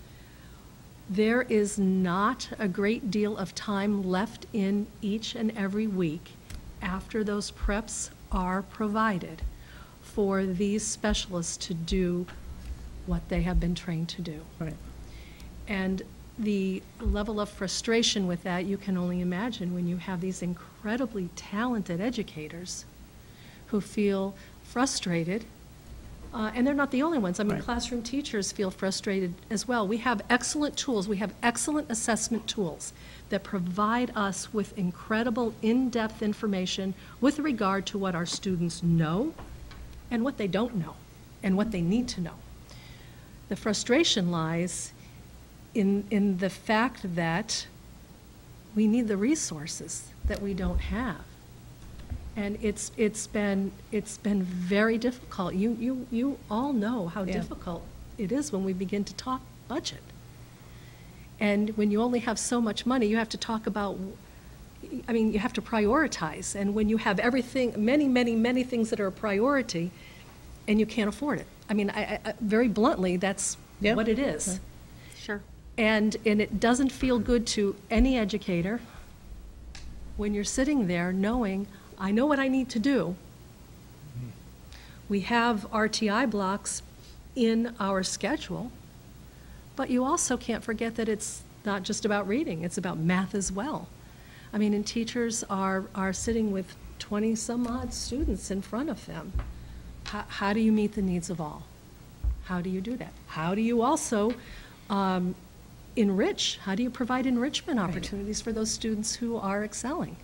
There is not a great deal of time left in each and every week after those preps are provided for these specialists to do what they have been trained to do. Right. And the level of frustration with that, you can only imagine when you have these incredibly talented educators who feel frustrated, and they're not the only ones. I mean, Right. classroom teachers feel frustrated as well. We have excellent tools. We have excellent assessment tools that provide us with incredible in-depth information with regard to what our students know and what they don't know and what they need to know. The frustration lies in the fact that we need the resources that we don't have. And it's been very difficult. You all know how difficult it is when we begin to talk budget. And when you only have so much money, you have to talk about, I mean, you have to prioritize. And when you have everything, many things that are a priority, and you can't afford it. I mean, I very bluntly, that's what it is. Sure. And it doesn't feel good to any educator when you're sitting there knowing, I know what I need to do. We have RTI blocks in our schedule, but you also can't forget that it's not just about reading, it's about math as well. I mean, and teachers are sitting with 20-some-odd students in front of them. How do you meet the needs of all? How do you do that? How do you also enrich? How do you provide enrichment opportunities for those students who are excelling?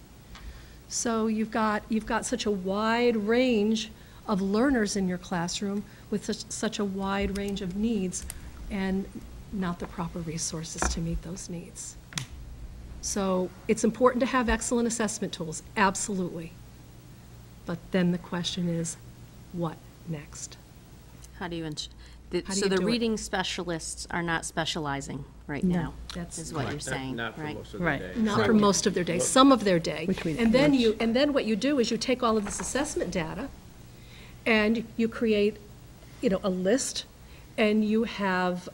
So you've got such a wide range of learners in your classroom with such a wide range of needs and not the proper resources to meet those needs. So it's important to have excellent assessment tools, absolutely. But then the question is, what next? How do you, How do so you the do it? reading specialists are not specializing right No, now, that's- is what you're saying, Not for right? most of the Right. day. Not for most of their day, some of their day. Which we- And then what you do is you take all of this assessment data and you create, a list, and you have,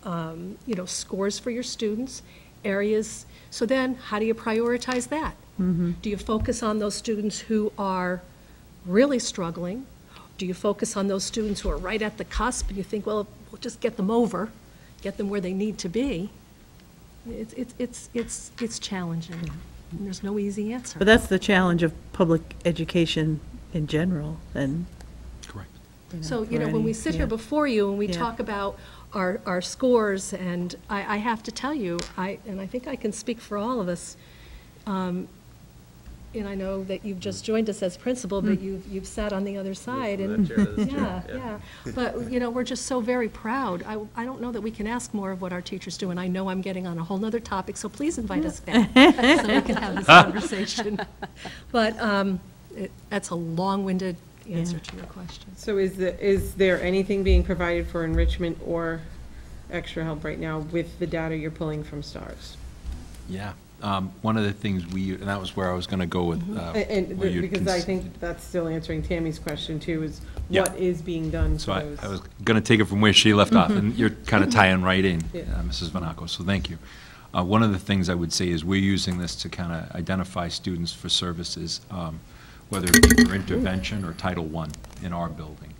scores for your students, areas. So then, how do you prioritize that? Do you focus on those students who are really struggling? Do you focus on those students who are right at the cusp and you think, well, we'll just get them over, get them where they need to be? It's challenging, and there's no easy answer. But that's the challenge of public education in general, and. Correct. So, for when we any- sit yeah. here before you and we Yeah. talk about our scores, and I have to tell you, and I think I can speak for all of us, and I know that you've just joined us as principal, but you've sat on the other side, and, yeah. But, we're just so very proud. I don't know that we can ask more of what our teachers do, and I know I'm getting on a whole nother topic, so please invite us back so we can have this conversation. But that's a long-winded answer to your question. So is there anything being provided for enrichment or extra help right now with the data you're pulling from STARS? Yeah. One of the things and that was where I was going to go with. And where you'd because I cons- think that's still answering Tammy's question too, is Yeah. what is being done So for I those? was going to take it from where she left off, and you're kind of tying right in, Yeah. Mrs. Vanaco, so thank you. One of the things I would say is we're using this to kind of identify students for services, whether it be for intervention or Title I in our building.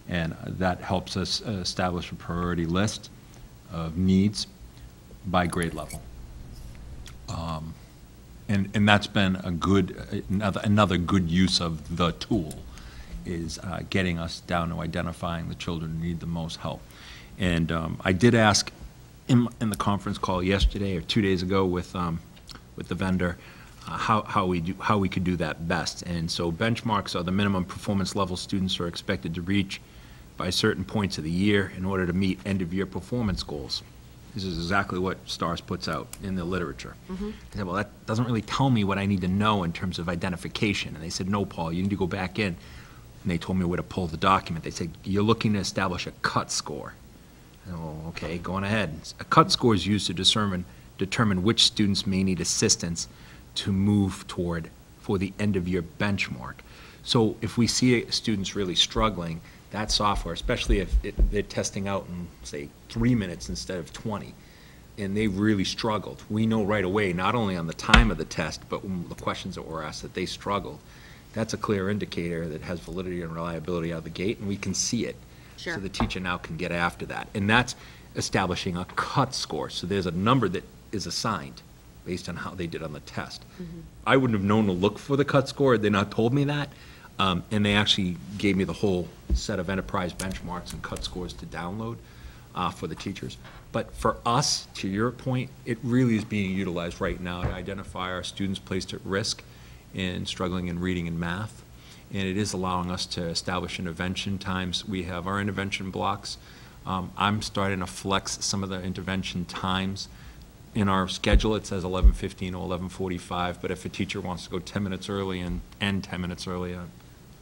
And that helps us establish a priority list of needs by grade level. And that's been a good, another good use of the tool, is getting us down to identifying the children who need the most help. And I did ask in the conference call yesterday or 2 days ago with the vendor how we could do that best. And so benchmarks are the minimum performance level students are expected to reach by certain points of the year in order to meet end-of-year performance goals. This is exactly what STARS puts out in the literature. I said, well, that doesn't really tell me what I need to know in terms of identification. And they said, no, Paul, you need to go back in. And they told me where to pull the document. They said, you're looking to establish a cut score. I said, oh, okay, going ahead. A cut score is used to determine which students may need assistance to move toward for the end-of-year benchmark. So if we see students really struggling, that software, especially if they're testing out in, say, 3 minutes instead of 20, and they really struggled, we know right away, not only on the time of the test, but the questions that were asked, that they struggled. That's a clear indicator that has validity and reliability out of the gate, and we can see it. Sure. So the teacher now can get after that. And that's establishing a cut score. So there's a number that is assigned based on how they did on the test. I wouldn't have known to look for the cut score had they not told me that. And they actually gave me the whole set of enterprise benchmarks and cut scores to download for the teachers. But for us, to your point, it really is being utilized right now to identify our students placed at risk in struggling in reading and math. And it is allowing us to establish intervention times. We have our intervention blocks. I'm starting to flex some of the intervention times. In our schedule, it says 11:15 or 11:45, but if a teacher wants to go 10 minutes early and end 10 minutes early, I'm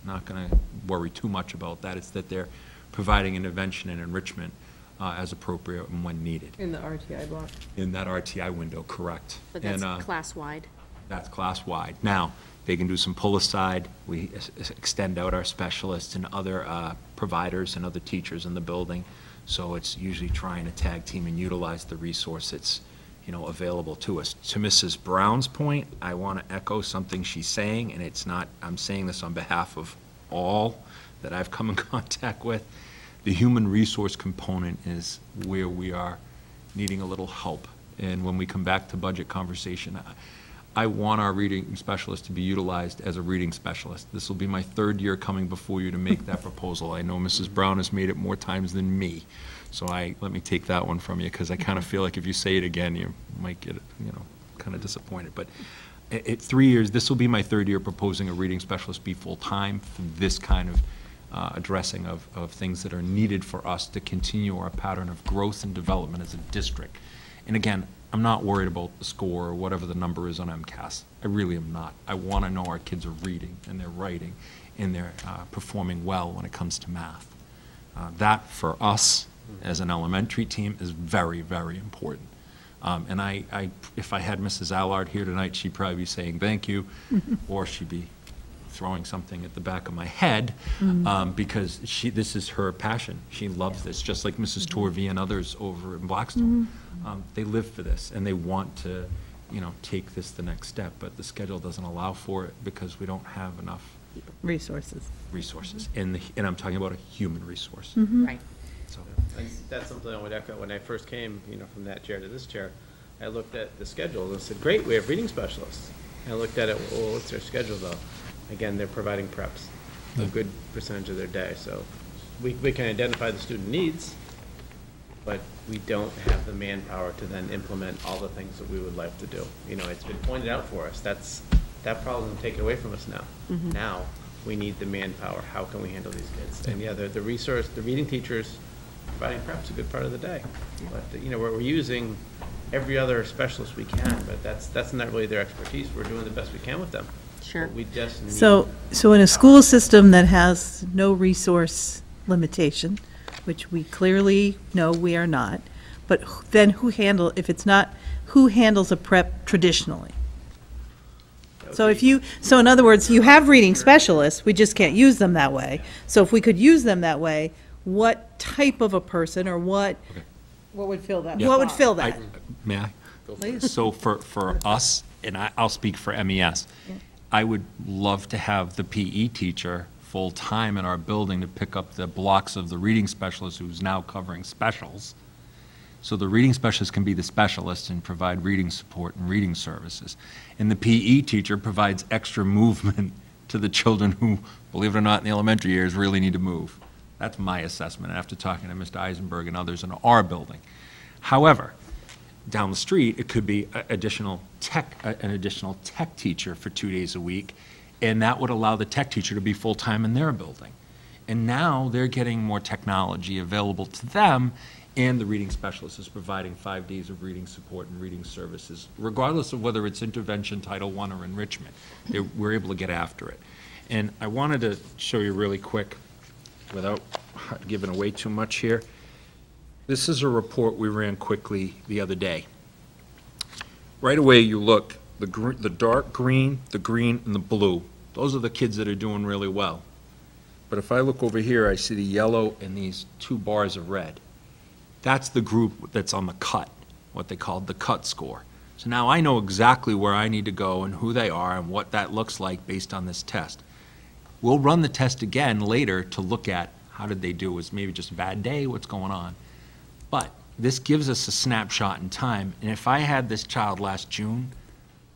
not going to worry too much about that. It's that they're providing intervention and enrichment as appropriate and when needed. In the RTI block. In that RTI window, correct. But that's class-wide. That's class-wide. Now, they can do some pull-aside. We extend out our specialists and other providers and other teachers in the building. So it's usually trying to tag team and utilize the resource that's available to us. To Mrs. Brown's point, I want to echo something she's saying, and it's not, I'm saying this on behalf of all that I've come in contact with. The human resource component is where we are needing a little help. And when we come back to budget conversation, I want our reading specialist to be utilized as a reading specialist. This will be my 3rd year coming before you to make that proposal. I know Mrs. Brown has made it more times than me. So let me take that one from you, because I kind of feel like if you say it again, you might get, kind of disappointed. But at 3 years, this will be my 3rd year proposing a reading specialist be full-time for this kind of addressing of things that are needed for us to continue our pattern of growth and development as a district. And again, I'm not worried about the score or whatever the number is on MCAS. I really am not. I want to know our kids are reading and they're writing and they're performing well when it comes to math. That, for us, as an elementary team, is very, very important. And if I had Mrs. Allard here tonight, she'd probably be saying thank you, or she'd be throwing something at the back of my head, because this is her passion. She loves this, just like Mrs. Torvey and others over in Blackstone. They live for this, and they want to, take this the next step, but the schedule doesn't allow for it because we don't have enough Resources. And I'm talking about a human resource. Right. So that's something I would echo. When I first came, from that chair to this chair, I looked at the schedule and said, great, we have reading specialists. And I looked at it, well, what's their schedule though? Again, they're providing preps a good percentage of their day. So we can identify the student needs, but we don't have the manpower to then implement all the things that we would like to do. It's been pointed out for us. That problem is taken away from us now. Now we need the manpower. How can we handle these kids? And yeah, the resource, the reading teachers providing prep's a good part of the day. But we're using every other specialist we can, but that's not really their expertise. We're doing the best we can with them. Sure. But we just need So in a school system that has no resource limitation, which we clearly know we are not, but then who handles a prep traditionally? So in other words, you have reading specialists, we just can't use them that way. So if we could use them that way, what type of a person or what would fill that? Yeah. What would fill that? May I? Please. So for us, and I'll speak for MES, I would love to have the PE teacher full-time in our building to pick up the blocks of the reading specialist who's now covering specials, So the reading specialist can be the specialist and provide reading support and reading services. And the PE teacher provides extra movement to the children who, believe it or not, in the elementary years really need to move. That's my assessment after talking to Mr. Eisenberg and others in our building. However, down the street, it could be an additional tech teacher for 2 days a week, and that would allow the tech teacher to be full-time in their building. And now they're getting more technology available to them, and the reading specialist is providing 5 days of reading support and reading services, regardless of whether it's intervention, Title I, or enrichment. We're able to get after it. And I wanted to show you really quick, without giving away too much here. This is a report we ran quickly the other day. Right away you look, the dark green, the green, and the blue. Those are the kids that are doing really well. But if I look over here, I see the yellow and these 2 bars of red. That's the group that's on the cut, what they called the cut score. So now I know exactly where I need to go and who they are and what that looks like based on this test. We'll run the test again later to look at how did they do. Was maybe just a bad day, what's going on. But this gives us a snapshot in time, and if I had this child last June,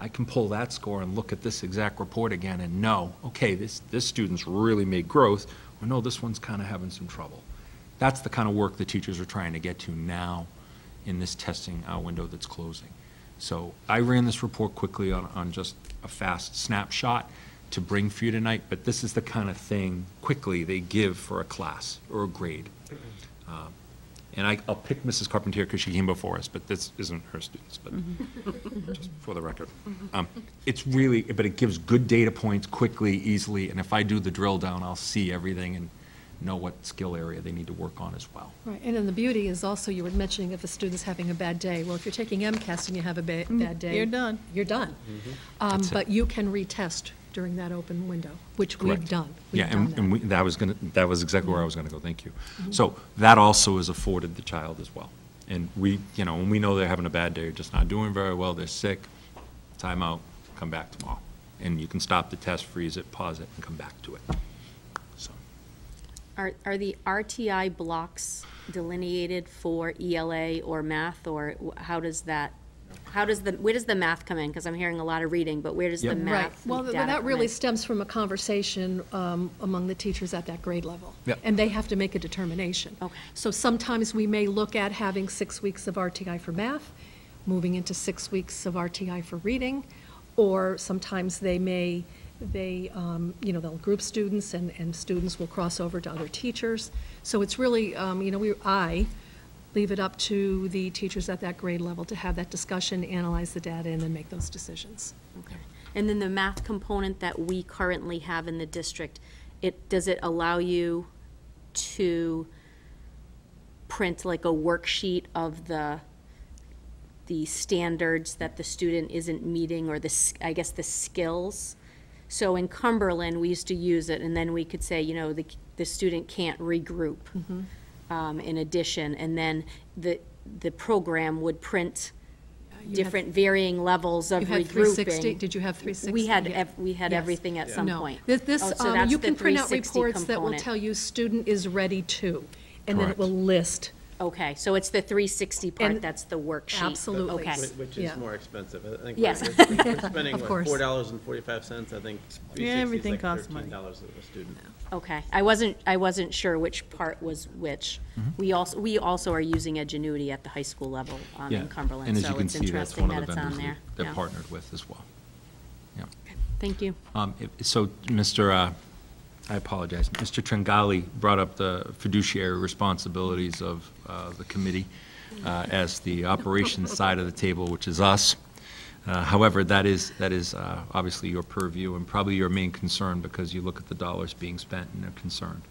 I can pull that score and look at this exact report again and know, okay, this student's really made growth, or no, this one's kind of having some trouble. That's the kind of work the teachers are trying to get to now in this testing window that's closing. So I ran this report quickly on just a fast snapshot to bring for you tonight, but this is the kind of thing quickly they give for a class or a grade. And I'll pick Mrs. Carpentier because she came before us, but this isn't her students, but just for the record. It's really, but it gives good data points quickly, easily, and if I do the drill down, I'll see everything and know what skill area they need to work on as well. Right, and then the beauty is also, you were mentioning if a student's having a bad day. Well, if you're taking MCAS and you have a bad day. You're done. You're done. But you can retest during that open window, which Correct. we've done. Yeah, and that was exactly where I was going to go, thank you. So that also is afforded the child as well. And we, when we know they're having a bad day, just not doing very well, they're sick, time out, come back tomorrow. And you can stop the test, freeze it, pause it, and come back to it. So. Are the RTI blocks delineated for ELA or math, or where does the math come in? Because I'm hearing a lot of reading, but where does the Right, math well, data that come really in? stems from a conversation among the teachers at that grade level. Yep. And they have to make a determination. Okay. So sometimes we may look at having 6 weeks of RTI for math, moving into 6 weeks of RTI for reading, or sometimes they'll group students and students will cross over to other teachers. So it's really, I leave it up to the teachers at that grade level to have that discussion, analyze the data, and then make those decisions. Okay. And then the math component that we currently have in the district, does it allow you to print like a worksheet of the standards that the student isn't meeting, or the skills? So in Cumberland, we used to use it, and then we could say, the student can't regroup. In addition, and then the program would print different varying levels of You had regrouping. 360, did you have 360? We had Yes. everything at some No. point. This, Oh, so that's you the can print out 360 reports that will component. tell you student is ready to, and then it Correct. will list. Okay, so it's the 360 part, And- that's the worksheet. Absolutely. Okay. Which Yeah. is more expensive. I think Yes. we're spending, Of what, course. $4.45, I think. Yeah, everything 360 is like costs money. $13 a student. Okay, I wasn't sure which part was which. We also are using Edgenuity at the high school level Yeah, in Cumberland, and as you so can it's see, that's interesting one that of the it's on vendors there. they're Yeah. partnered with as well. Yeah. Thank you. So, I apologize, Mr. Tringali brought up the fiduciary responsibilities of the committee as the operations side of the table, which is us. However, that is obviously your purview and probably your main concern, because you look at the dollars being spent and are concerned.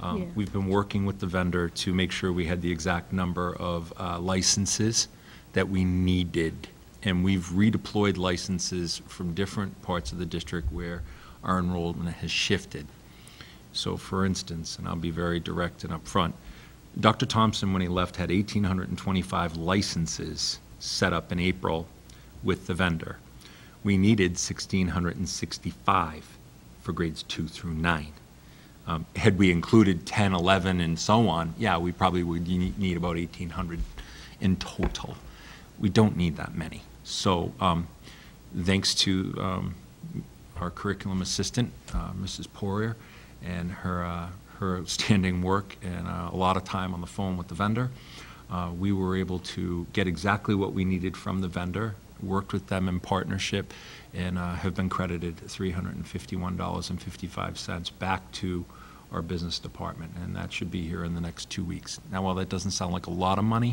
Yeah. We've been working with the vendor to make sure we had the exact number of licenses that we needed. And we've redeployed licenses from different parts of the district where our enrollment has shifted. So for instance, and I'll be very direct and upfront, Dr. Thompson, when he left, had 1,825 licenses set up in April with the vendor. We needed 1,665 for grades 2 through 9. Had we included 10, 11, and so on, yeah, we probably would need about 1,800 in total. We don't need that many. So thanks to our curriculum assistant, Mrs. Poirier, and her outstanding work and a lot of time on the phone with the vendor, we were able to get exactly what we needed from the vendor, worked with them in partnership, and have been credited $351.55 back to our business department, and that should be here in the next 2 weeks. Now, while that doesn't sound like a lot of money,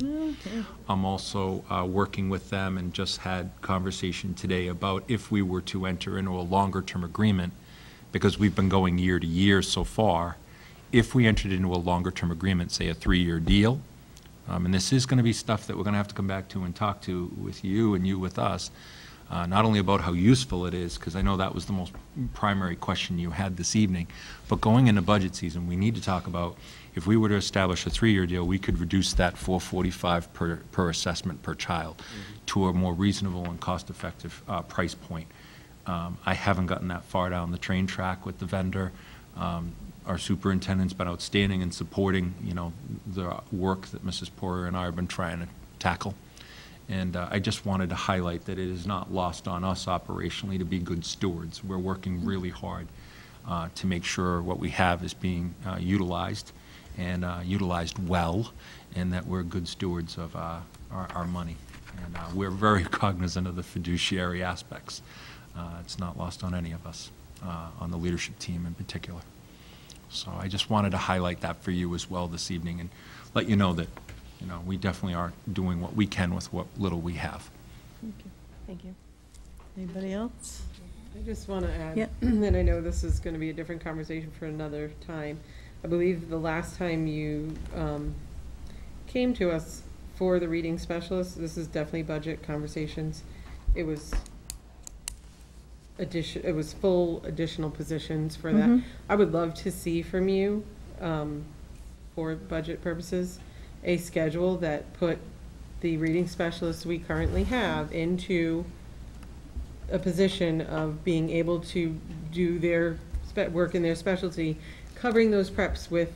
I'm also working with them and just had conversation today about if we were to enter into a longer-term agreement, because we've been going year to year so far, if we entered into a longer-term agreement, say a 3-year deal, and this is going to be stuff that we're going to have to come back to and talk to with you and you with us, not only about how useful it is, because I know that was the most primary question you had this evening, but going into budget season, we need to talk about if we were to establish a 3-year deal, we could reduce that $445 per assessment per child to a more reasonable and cost-effective price point. I haven't gotten that far down the train track with the vendor. Our superintendent's been outstanding in supporting, you know, the work that Mrs. Poirier and I have been trying to tackle. And I just wanted to highlight that it is not lost on us operationally to be good stewards. We're working really hard to make sure what we have is being utilized and utilized well, and that we're good stewards of our money. And we're very cognizant of the fiduciary aspects. It's not lost on any of us, on the leadership team in particular. So I just wanted to highlight that for you as well this evening and let you know that, you know, we definitely are doing what we can with what little we have. Thank you. Thank you. Anybody else? I just want to add, Yep. and I know this is going to be a different conversation for another time. I believe the last time you came to us for the reading specialist, this is definitely budget conversations. It was full additional positions for that. I would love to see from you, for budget purposes, a schedule that put the reading specialists we currently have into a position of being able to do their work in their specialty, covering those preps with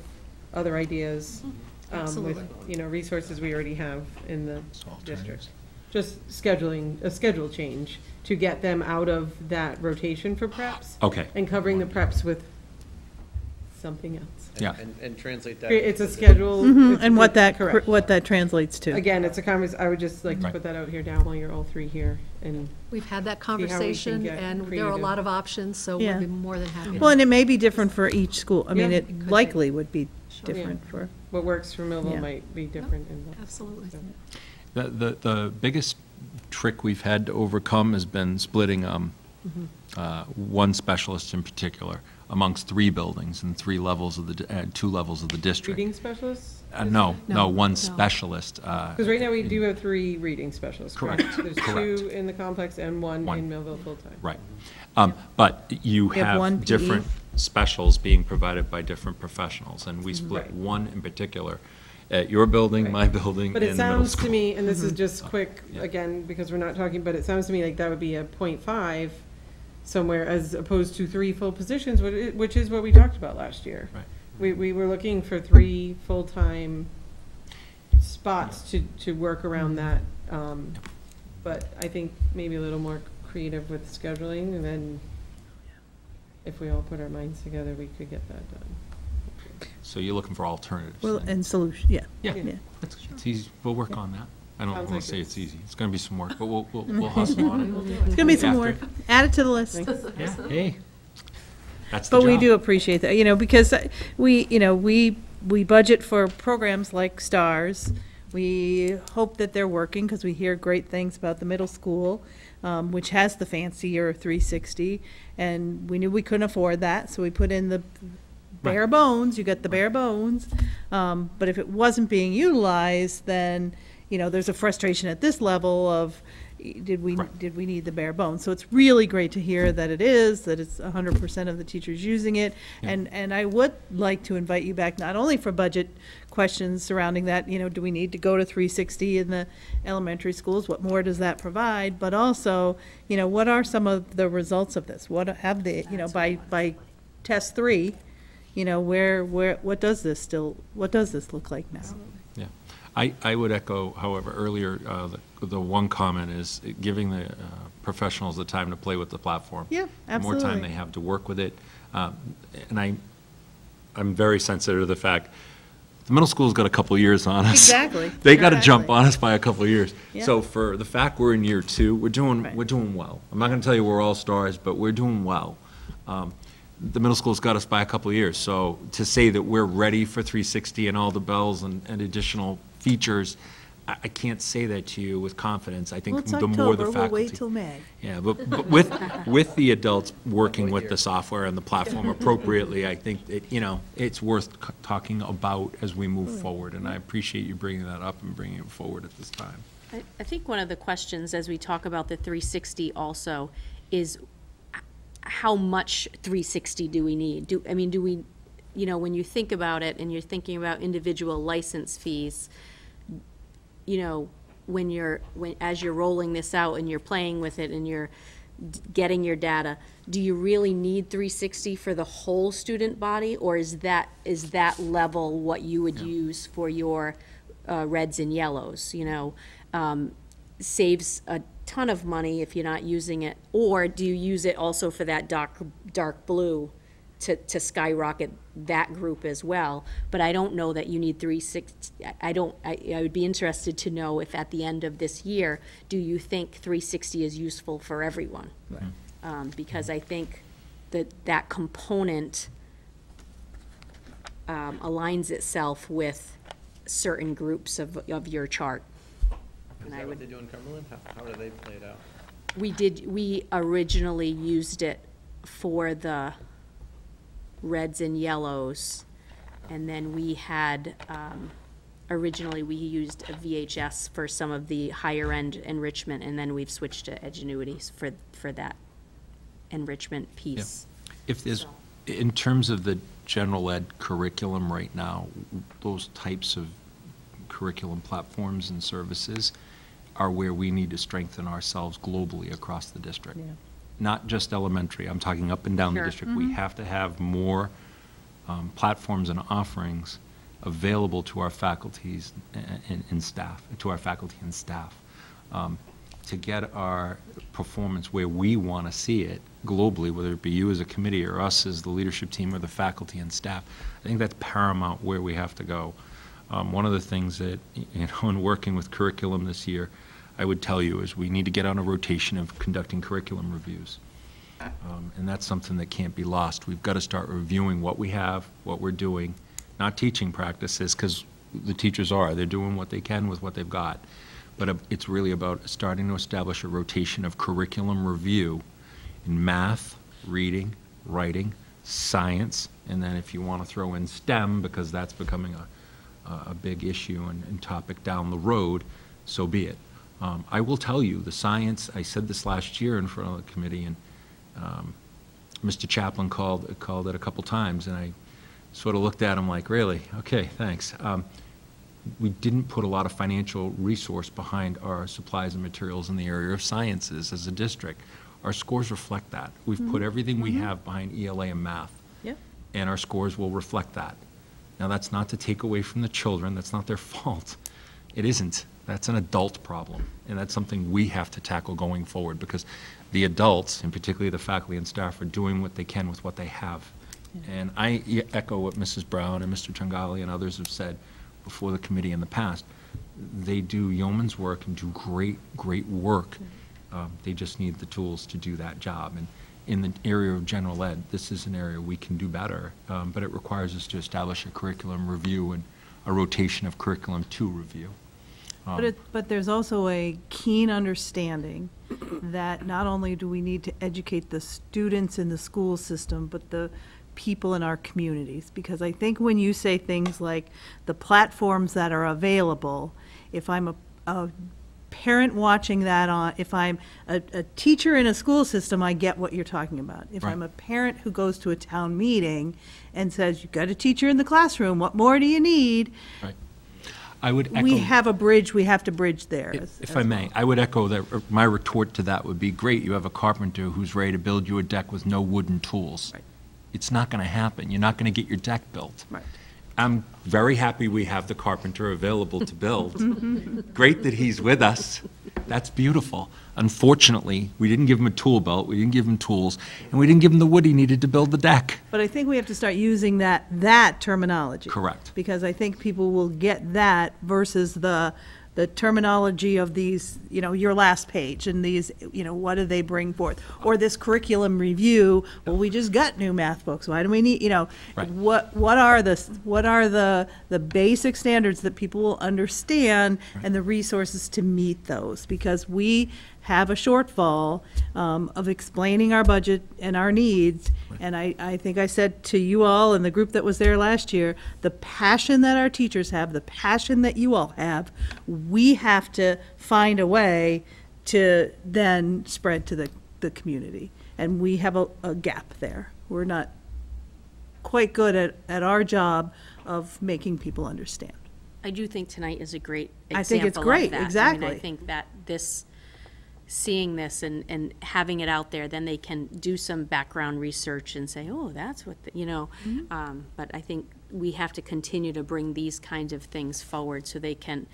other ideas, with, you know, resources we already have in the district. Just scheduling, a schedule change to get them out of that rotation for preps. Okay. And covering the preps with something else. Yeah. And translate that. It's a schedule. And what that correct. translates to. Again, it's a conversation. I would just like to put that out here now while you're all three here, and We've had that see how we can conversation, get and there are a creative. lot of options, so Yeah. we'd be more than happy. Well, and it may be different for each school. I mean, Yeah. it likely would be Sure. different for. what works for Millville Yeah. might be different in Absolutely. So. The biggest trick we've had to overcome has been splitting one specialist in particular amongst 3 buildings and 3 levels of the 2 levels of the district. Reading specialists? No, No, one no. specialist. Because right now we do have 3 reading specialists, correct? Correct. There's Correct. 2 in the complex and one One. in Millville full-time. Right. But you We have one have PE. different specials being provided by different professionals, and we split Right. one in particular at your building, Right. my building, But it and the middle sounds to school. me, and this is just quick, Yeah. again, because we're not talking, but it sounds to me like that would be a 0.5 somewhere as opposed to 3 full positions, which is what we talked about last year. Right. We were looking for 3 full-time spots to work around that. But I think maybe a little more creative with scheduling, and then if we all put our minds together, we could get that done. So you're looking for alternatives. Well, then. and solution, yeah. Yeah, Yeah. it's easy. We'll work on that. I don't Sounds want like to say it's- it's easy. It's going to be some work, but we'll hustle on it. It's gonna be some After. work. Add it to the list. Yeah, hey, that's the But job. we do appreciate that, you know, because we budget for programs like STARS. We hope that they're working, because we hear great things about the middle school, which has the fancier 360, and we knew we couldn't afford that, so we put in the bare bones. You get the bare bones. But if it wasn't being utilized, then, you know, there's a frustration at this level of, did we need the bare bones? So it's really great to hear that it's 100% of the teachers using it. Yeah. And I would like to invite you back, not only for budget questions surrounding that, you know, do we need to go to 360 in the elementary schools? What more does that provide? But also, you know, what are some of the results of this? What have they, you know, by test 3, you know, what does this look like now? Yeah. I would echo, however, earlier, the one comment is giving the professionals the time to play with the platform. Yeah, The more time absolutely. they have to work with it. And I'm very sensitive to the fact, the middle school's got a couple of years on us. Exactly. They got to jump Exactly. on us by a couple of years. Yeah. So for the fact we're in year 2, we're doing well. I'm not going to tell you we're all stars, but we're doing well. The middle school's got us by a couple of years. So to say that we're ready for 360 and all the bells and additional features, I can't say that to you with confidence. I Well, think it's the more the October, faculty. we'll wait till May. Yeah, but with the adults working with the software and the platform appropriately, I think it's worth talking about as we move forward. And I appreciate you bringing that up and bringing it forward at this time. I think one of the questions as we talk about the 360 also is how much 360 do we need? Do we, when you think about it and you're thinking about individual license fees, as you're rolling this out and you're playing with it and you're getting your data, do you really need 360 for the whole student body, or is that level what you would use for your reds and yellows? Saves a ton of money if you're not using it, or do you use it also for that dark blue to skyrocket that group as well? But I don't know that you need 360. I would be interested to know if at the end of this year, do you think 360 is useful for everyone? Right. Because I think that component aligns itself with certain groups of your chart. Is that what they do in Cumberland? How do they play it out? We originally used it for the reds and yellows, and then we had, originally we used a VHS for some of the higher end enrichment, and then we've switched to Edgenuity for that enrichment piece. If there's, in terms of the general ed curriculum right now, those types of curriculum platforms and services are where we need to strengthen ourselves globally across the district. Yeah. Not just elementary, I'm talking up and down the Sure. district. We have to have more platforms and offerings available to our faculties and staff, to get our performance where we want to see it globally, whether it be you as a committee or us as the leadership team or the faculty and staff. I think that's paramount where we have to go. One of the things that, in working with curriculum this year, I would tell you is we need to get on a rotation of conducting curriculum reviews. And that's something that can't be lost. We've got to start reviewing what we have, what we're doing, not teaching practices, because the teachers they're doing what they can with what they've got. But it's really about starting to establish a rotation of curriculum review in math, reading, writing, science, and then if you want to throw in STEM, because that's becoming a big issue and topic down the road, so be it. I will tell you, the science, I said this last year in front of the committee, and Mr. Chaplin called it a couple times, and I sort of looked at him like, really? Okay, thanks. We didn't put a lot of financial resource behind our supplies and materials in the area of sciences as a district. Our scores reflect that. We've put everything we have behind ELA and math, and our scores will reflect that. Now, that's not to take away from the children. That's not their fault. It isn't. That's an adult problem, and that's something we have to tackle going forward, because the adults, and particularly the faculty and staff, are doing what they can with what they have. And I echo what Mrs. Brown and Mr. Tringali and others have said before the committee in the past. They do yeoman's work and do great, great work. They just need the tools to do that job. And in the area of general ed, this is an area we can do better, but it requires us to establish a curriculum review and a rotation of curriculum to review. But there's also a keen understanding that not only do we need to educate the students in the school system, but the people in our communities. Because I think when you say things like the platforms that are available, if I'm a parent watching that if I'm a teacher in a school system, I get what you're talking about. If I'm a parent who goes to a town meeting and says, you've got a teacher in the classroom, what more do you need? Right. I would echo, we have to bridge there. If I may, I would echo that. My retort to that would be, great, you have a carpenter who's ready to build you a deck with no wooden tools. Right. It's not going to happen. You're not going to get your deck built. Right. I'm very happy we have the carpenter available to build. Great that he's with us. That's beautiful. Unfortunately, we didn't give him a tool belt, we didn't give him tools, and we didn't give him the wood he needed to build the deck. But I think we have to start using that terminology. Correct. Because I think people will get that versus the terminology of these, your last page and these, what do they bring forth? Or this curriculum review, well, we just got new math books, why do we need, Right. what are the basic standards that people will understand and the resources to meet those? Because we have a shortfall of explaining our budget and our needs. And I think I said to you all and the group that was there last year, the passion that our teachers have, the passion that you all have, we have to find a way to then spread to the community. And we have a gap there. We're not quite good at our job of making people understand. I do think tonight is a great example I think it's of great, that. exactly. I mean, I think that seeing this and having it out there, then they can do some background research and say, oh, that's what, but I think we have to continue to bring these kinds of things forward so they can,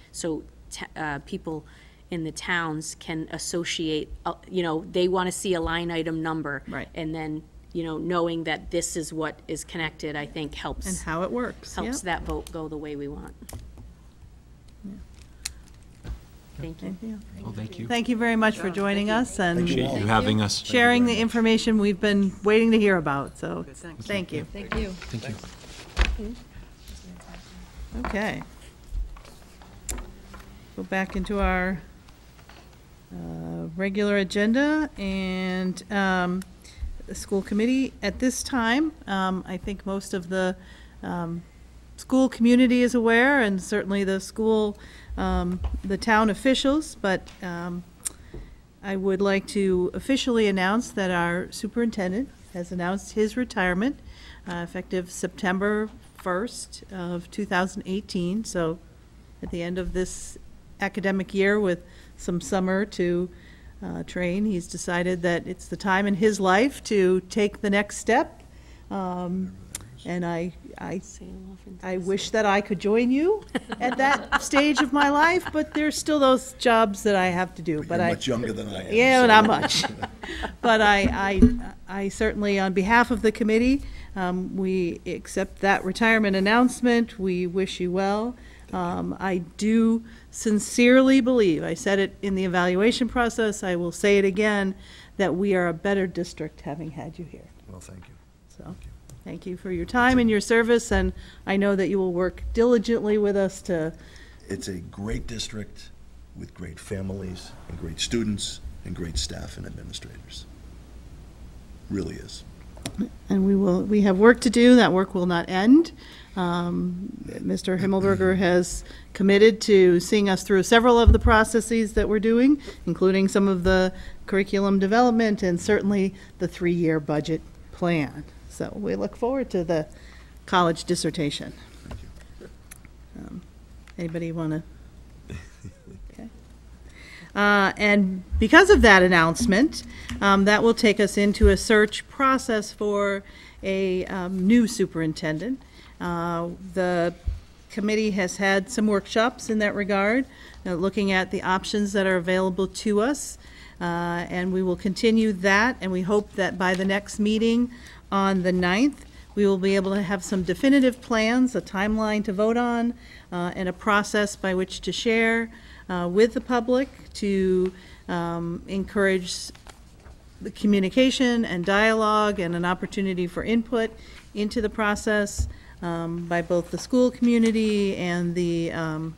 people in the towns can associate, they want to see a line item number. Right. And then, knowing that this is what is connected, I think helps. And how it works. Helps Yep. that vote go the way we want. Thank you. Well, thank you. Thank you very much for joining us and Appreciate you having us. sharing the information we've been waiting to hear about, so thank you. Thank you. Thank you. Okay. Go back into our regular agenda and the school committee. At this time, I think most of the school community is aware, and certainly the school, the town officials, but I would like to officially announce that our superintendent has announced his retirement effective September 1st of 2018. So at the end of this academic year with some summer to train, he's decided that it's the time in his life to take the next step. And I wish that I could join you at that stage of my life, but there's still those jobs that I have to do. But you're much younger than I am. Yeah, so- not much. But I certainly, on behalf of the committee, we accept that retirement announcement. We wish you well. I do sincerely believe, I said it in the evaluation process, I will say it again, that we are a better district having had you here. Well, thank you. So, thank you for your time and your service, and I know that you will work diligently with us to. It's a great district with great families and great students and great staff and administrators. Really is. And we have work to do. That work will not end. Mr. Himmelberger has committed to seeing us through several of the processes that we're doing, including some of the curriculum development and certainly the 3-year budget plan. So we look forward to the college dissertation. Thank you. Anybody want to? Okay. And because of that announcement, that will take us into a search process for a new superintendent. The committee has had some workshops in that regard, looking at the options that are available to us, and we will continue that, and we hope that by the next meeting on the 9th, we will be able to have some definitive plans, a timeline to vote on, and a process by which to share with the public to encourage the communication and dialogue and an opportunity for input into the process by both the school community and the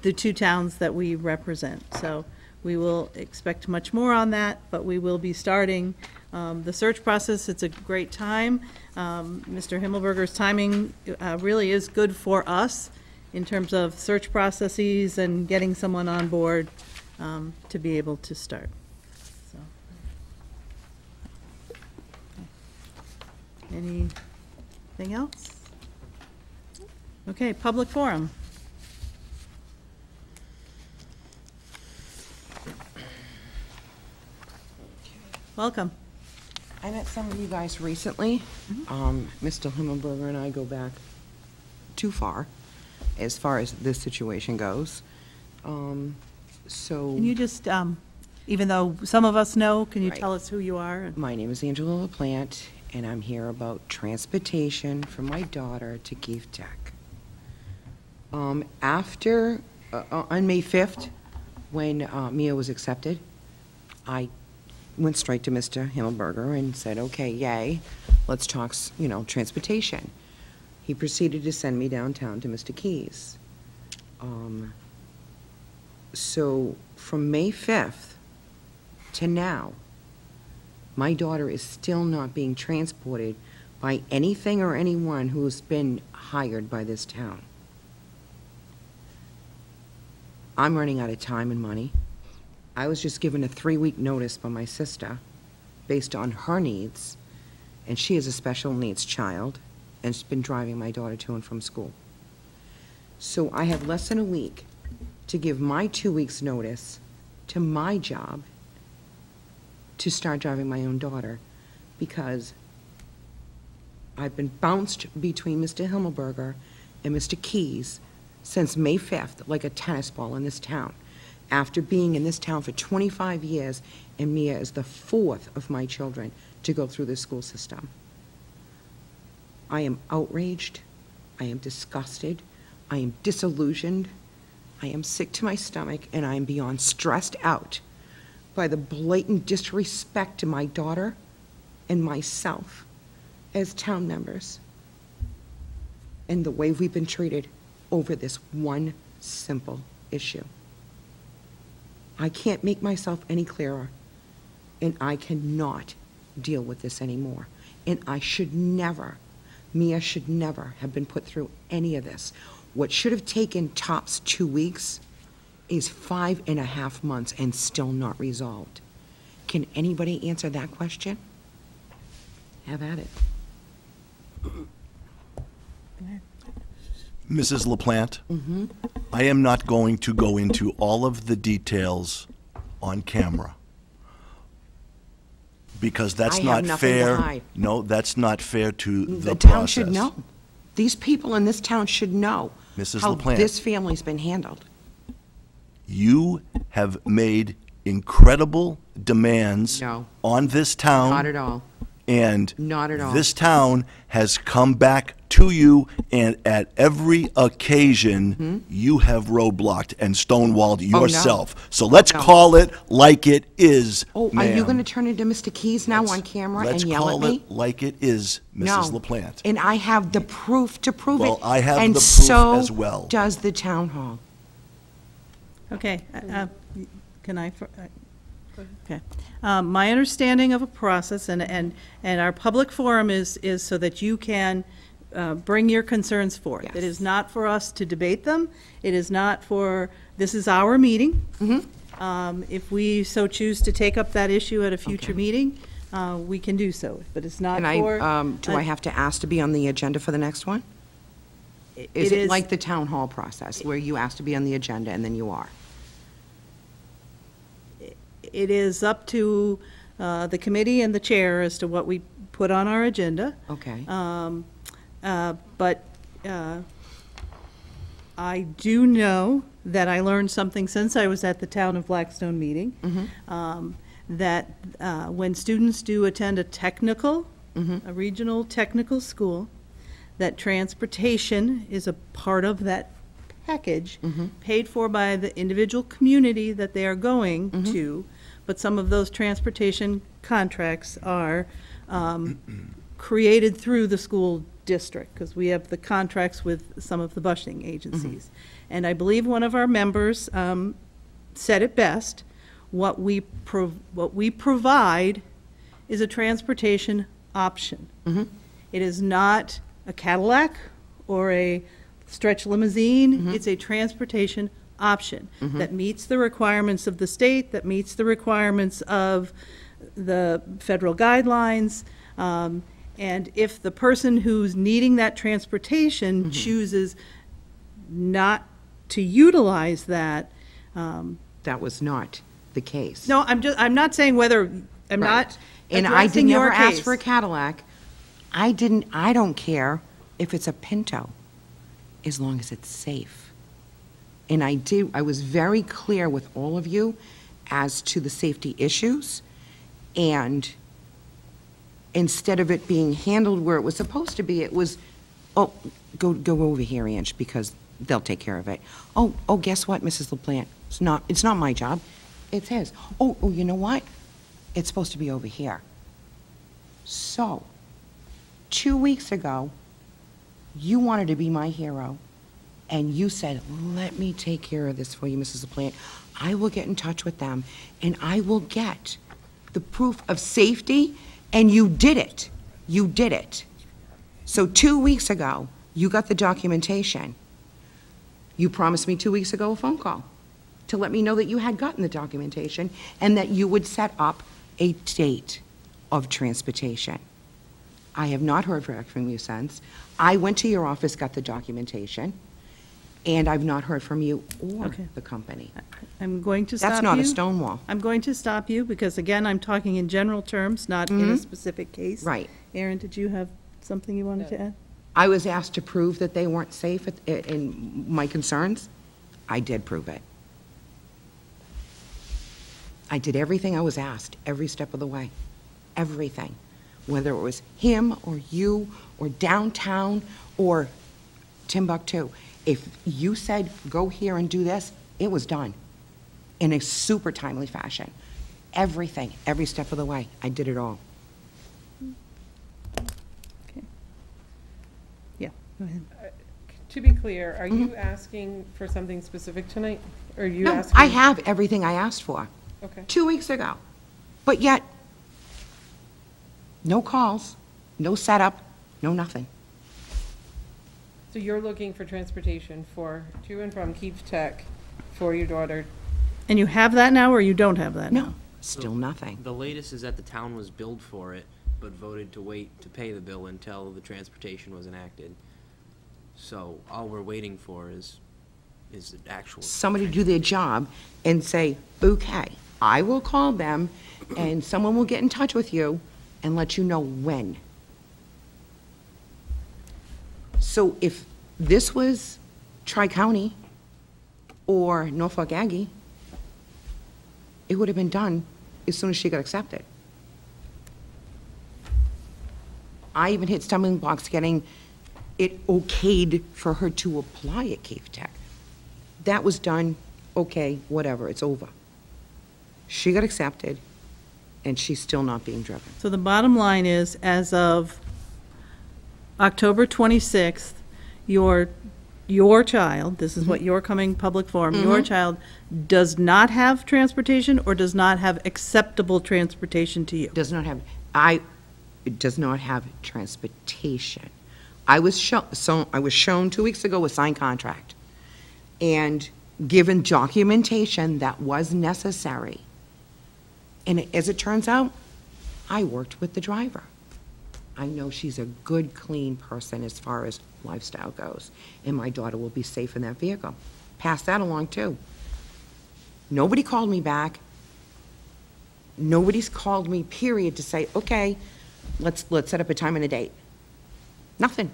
two towns that we represent. So we will expect much more on that, but we will be starting the search process. It's a great time. Mr. Himmelberger's timing really is good for us in terms of search processes and getting someone on board to be able to start. So. Anything else? Okay, public forum. Welcome. I met some of you guys recently. Mr. Himmelberger and I go back too far as this situation goes. So. Can you just, even though some of us know, can you Right. tell us who you are? My name is Angela LaPlante, and I'm here about transportation for my daughter to Keefe Tech. After, on May 5th, when Mia was accepted, I went straight to Mr. Himmelberger and said, okay, yay, let's talk, transportation. He proceeded to send me downtown to Mr. Keyes. So from May 5th to now, my daughter is still not being transported by anything or anyone who's been hired by this town. I'm running out of time and money. I was just given a 3-week notice by my sister based on her needs, and she is a special needs child and has been driving my daughter to and from school. So I have less than a week to give my 2 weeks' notice to my job to start driving my own daughter, because I've been bounced between Mr. Himmelberger and Mr. Keyes since May 5th, like a tennis ball in this town. After being in this town for 25 years, and Mia is the 4th of my children to go through this school system. I am outraged, I am disgusted, I am disillusioned, I am sick to my stomach, and I am beyond stressed out by the blatant disrespect to my daughter and myself as town members, and the way we've been treated over this one simple issue. I can't make myself any clearer, and I cannot deal with this anymore. And I should never, Mia should never have been put through any of this. What should have taken tops 2 weeks is 5.5 months and still not resolved. Can anybody answer that question? Have at it. Mrs. LaPlante, I am not going to go into all of the details on camera, because that's I have not nothing to fair. hide. No, that's not fair to the town should process. know. These people in this town should know Mrs. how LaPlante. this family's been handled. You have made incredible demands No. on this town. Not at all. And Not at all. this town has come back to you, and at every occasion, you have roadblocked and stonewalled no. yourself. So let's No. call it like it is, Oh, are you going to turn into Mr. Keyes now on camera and yell at Let's call me? it like it is, Mrs. LaPlante. And I have the proof to prove it. Well, I have and the proof so as well. does the town hall. Okay, can I? Okay. My understanding of a process, and our public forum is so that you can bring your concerns forth. Yes. It is not for us to debate them. It is not for, this is our meeting. If we so choose to take up that issue at a future meeting, we can do so, but it's not And for. do I have to ask to be on the agenda for the next one? Is it like the town hall process, where you ask to be on the agenda and then you are? It is up to the committee and the chair as to what we put on our agenda. Okay. But I do know that I learned something since I was at the Town of Blackstone meeting, that when students do attend a technical, a regional technical school, that transportation is a part of that package, paid for by the individual community that they are going to, but some of those transportation contracts are created through the school district, because we have the contracts with some of the busing agencies. And I believe one of our members said it best, what we provide is a transportation option. It is not a Cadillac or a stretch limousine. It's a transportation option that meets the requirements of the state, that meets the requirements of the federal guidelines. And if the person who's needing that transportation chooses not to utilize that. That was not the case. No, I'm not saying whether, I'm not And I did addressing your never ask case. for a Cadillac. I don't care if it's a Pinto. as long as it's safe. And I was very clear with all of you as to the safety issues, and instead of it being handled where it was supposed to be, it was, oh, go over here, Ange, because they'll take care of it. Oh, guess what, Mrs. LaPlante? It's not my job, it's his. Oh, you know what? It's supposed to be over here. So, 2 weeks ago, you wanted to be my hero, and you said, let me take care of this for you, Mrs. LaPlante. I will get in touch with them, and I will get the proof of safety, and you did it. You did it. So 2 weeks ago, you got the documentation. You promised me 2 weeks ago a phone call to let me know that you had gotten the documentation and that you would set up a date of transportation. I have not heard back from you since. I went to your office, got the documentation, and I've not heard from you or the company. I'm going to stop you. That's not a stonewall. I'm going to stop you because, again, I'm talking in general terms, not in a specific case. Right. Erin, did you have something you wanted to add? I was asked to prove that they weren't safe in my concerns. I did prove it. I did everything I was asked, every step of the way. Everything. Whether it was him or you or downtown or Timbuktu. If you said, go here and do this, it was done in a super timely fashion. Everything, every step of the way. I did it all. Okay. Yeah, go ahead. To be clear, are you asking for something specific tonight? Or are you No, asking? I have everything I asked for. Okay. 2 weeks ago. But yet, no calls, no setup, no nothing. So you're looking for transportation to and from Keefe Tech for your daughter? And you have that now, or you don't have that now? No, still nothing. The latest is that the town was billed for it, but voted to wait to pay the bill until the transportation was enacted. So all we're waiting for is the actual. Somebody do their job and say, okay, I will call them and someone will get in touch with you and let you know when. So if this was Tri-County or Norfolk Aggie, it would have been done as soon as she got accepted. I even hit stumbling blocks getting it okayed for her to apply at Keefe Tech. That was done, okay, whatever, it's over. She got accepted, and she's still not being driven. So the bottom line is, as of October 26th, your child, this is what your coming public forum, your child does not have transportation or does not have acceptable transportation to you? Does not have, it does not have transportation. I was shown 2 weeks ago a signed contract and given documentation that was necessary. And as it turns out, I worked with the driver. I know she's a good, clean person as far as lifestyle goes, and my daughter will be safe in that vehicle. Pass that along, too. Nobody called me back. Nobody's called me, period, to say, okay, let's set up a time and a date. Nothing.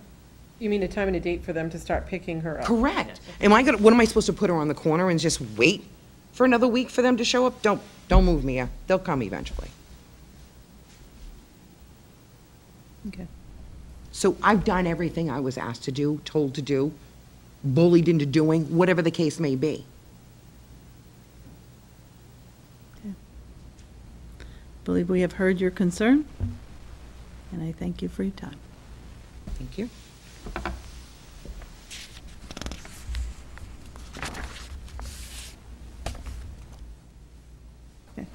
You mean a time and a date for them to start picking her up? Correct. What am I supposed to put her on the corner and just wait for another week for them to show up? Don't move, Mia. They'll come eventually. Okay. So I've done everything I was asked to do, told to do, bullied into doing, whatever the case may be. Okay. Believe we have heard your concern, and I thank you for your time. Thank you. Okay.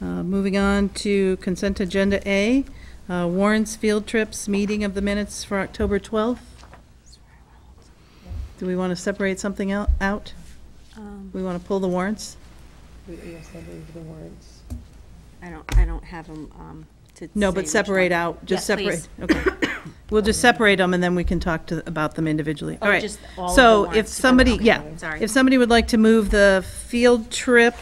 Moving on to consent agenda A, warrants, field trips, meeting of the minutes for October 12th. Do we want to separate something out? We want to pull the warrants? Yes, I believe the warrants. I don't have them, to No, say but which separate one. out, just Yeah, separate. please. Okay. We'll just separate them, and then we can talk about them individually. Oh, All right. just all of the So if warrants together. somebody, Okay, yeah, sorry. if somebody would like to move the field trip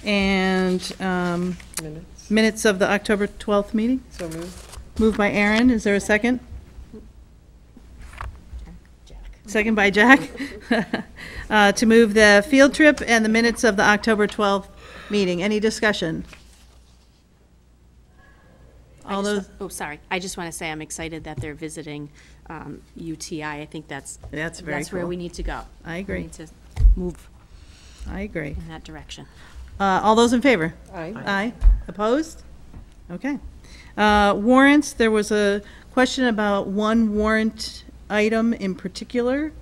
and Minutes. minutes of the October 12th meeting? So moved. Moved by Aaron, is there a second? second by Jack, to move the field trip and the minutes of the October 12th meeting. Any discussion? All those, Oh, sorry. I just want to say I'm excited that they're visiting UTI. I think that's very where cool. we need to go. I agree. We need to move I agree. in that direction. All those in favor? Aye. Aye. Opposed? Okay. Warrants, there was a question about one warrant item in particular,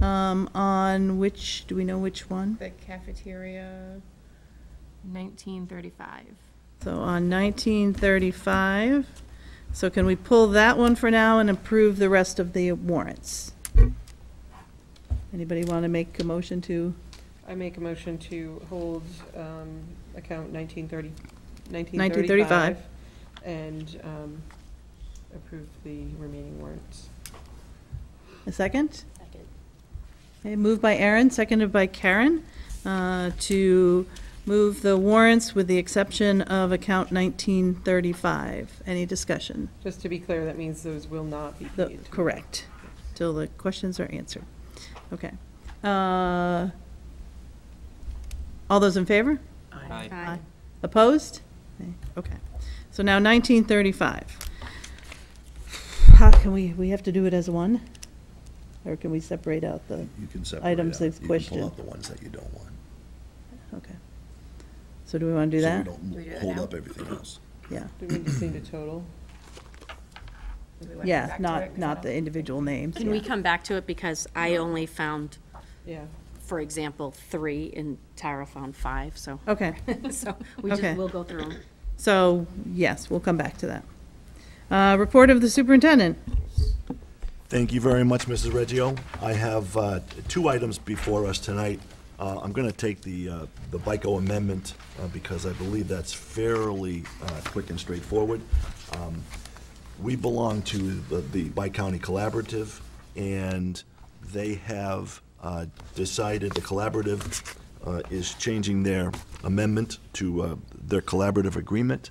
on which, do we know which one? The cafeteria, 1935. So on 1935. So can we pull that one for now and approve the rest of the warrants? Anybody want to make a motion to? I make a motion to hold account 1935 1935. and approve the remaining warrants. A second? Okay, moved by Aaron, seconded by Karen, to move the warrants with the exception of account 1935. Any discussion? Just to be clear, that means those will not be The- paid. Correct, till the questions are answered. Okay. All those in favor? Aye. Opposed? Okay. So now 1935. How can we have to do it as one? Or can we separate out the, You can separate items out. they've You can questioned. pull out the ones that you don't want. okay. So do we want to do So that? we don't hold up everything else. Yeah. Do we just need a total? Yeah, not the individual names. Can we yeah. come back to it, because I only found, Yeah. for example, 3 and Tara found 5, so. Okay. So we Okay. we'll go through them. So, yes, we'll come back to that. Report of the superintendent. Thank you very much, Mrs. Reggio. I have 2 items before us tonight. I'm going to take the BICO amendment because I believe that's fairly quick and straightforward. We belong to the Bi-County Collaborative, and they have decided, the collaborative is changing their amendment to their collaborative agreement,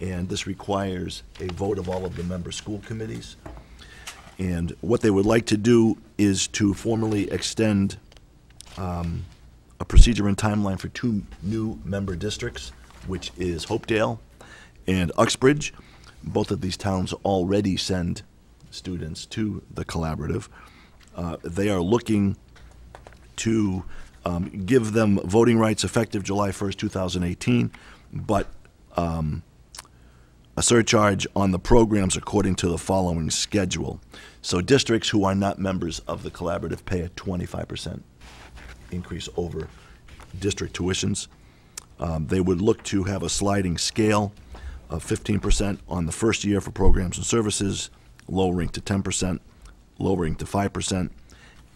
and this requires a vote of all of the member school committees. And what they would like to do is to formally extend a procedure and timeline for 2 new member districts, which is Hopedale and Uxbridge. Both of these towns already send students to the collaborative. They are looking to give them voting rights effective July 1st, 2018, but a surcharge on the programs according to the following schedule. So districts who are not members of the collaborative pay a 25% increase over district tuitions. They would look to have a sliding scale of 15% on the first year for programs and services, lowering to 10%, lowering to 5%,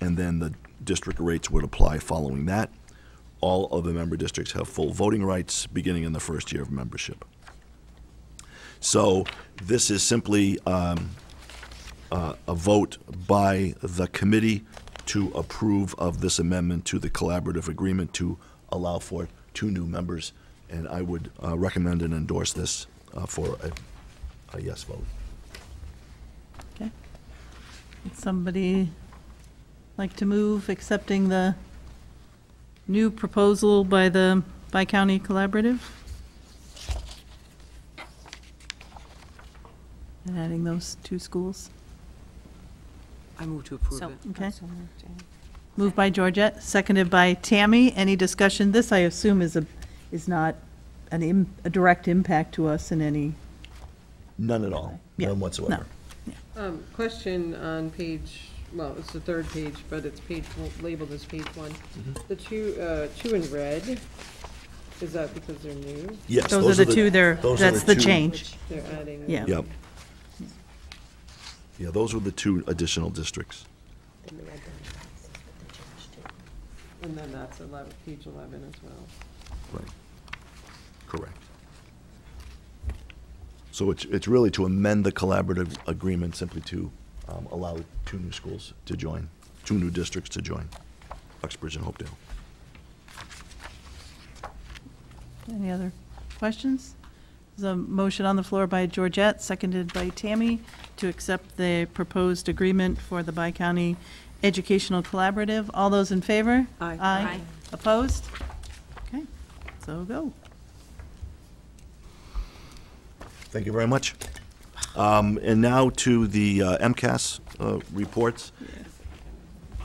and then the district rates would apply following that. All of the member districts have full voting rights beginning in the first year of membership. So this is simply a vote by the committee to approve of this amendment to the collaborative agreement to allow for 2 new members, and I would recommend and endorse this for a yes vote. Okay. Would somebody like to move accepting the new proposal by the Bi-County Collaborative? And adding those 2 schools? I move to approve So, it. Okay. so moved, yeah. Moved by Georgette, seconded by Tammy. Any discussion? This, I assume, is not a direct impact to us in any, None at all, Yeah, none whatsoever. Question on page, well, it's the 3rd page, but it's labeled as page 1. The 2 in red, is that because they're new? Yes, those are the 2, those are that's the 2 change. They're adding. Yeah. Yep. Yeah, those were the 2 additional districts. And then that's 11, page 11 as well. Right. Correct. So it's really to amend the collaborative agreement simply to allow 2 new schools to join, 2 new districts to join, Uxbridge and Hopedale. Any other questions? There's a motion on the floor by Georgette, seconded by Tammy, to accept the proposed agreement for the Bi-County Educational Collaborative. All those in favor? Aye. Aye. Opposed? Okay, so go. Thank you very much. And now to the MCAS reports.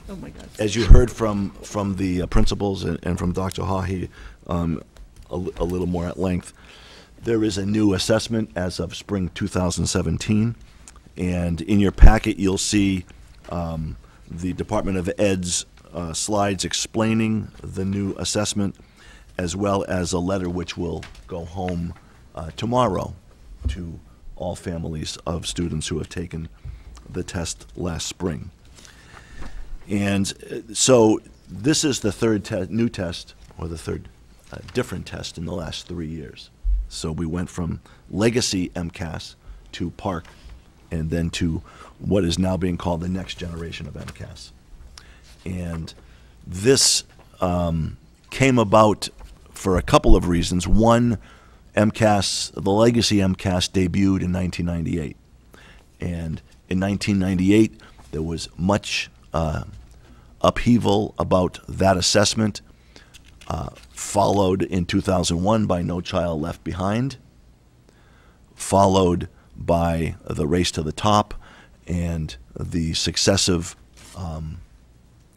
Oh, my God. As you heard from the principals and from Dr. Haughey a little more at length, there is a new assessment as of spring 2017. And in your packet, you'll see the Department of Ed's slides explaining the new assessment, as well as a letter which will go home tomorrow to all families of students who have taken the test last spring. And so this is the third new test, or the third different test in the last 3 years. So we went from legacy MCAS to PARCC, and then to what is now being called the next generation of MCAS. And this came about for a couple of reasons. One, MCAS, the legacy MCAS debuted in 1998. And in 1998, there was much upheaval about that assessment, followed in 2001 by No Child Left Behind, followed by the Race to the Top, and the successive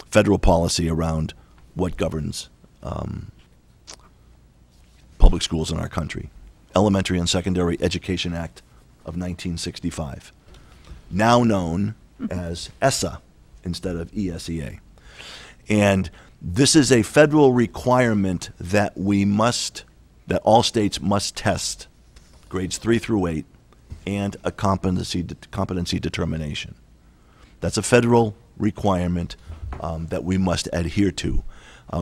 federal policy around what governs public schools in our country. Elementary and Secondary Education Act of 1965, now known as ESSA instead of ESEA. And this is a federal requirement that that all states must test grades 3 through 8 and a competency determination. That's a federal requirement that we must adhere to.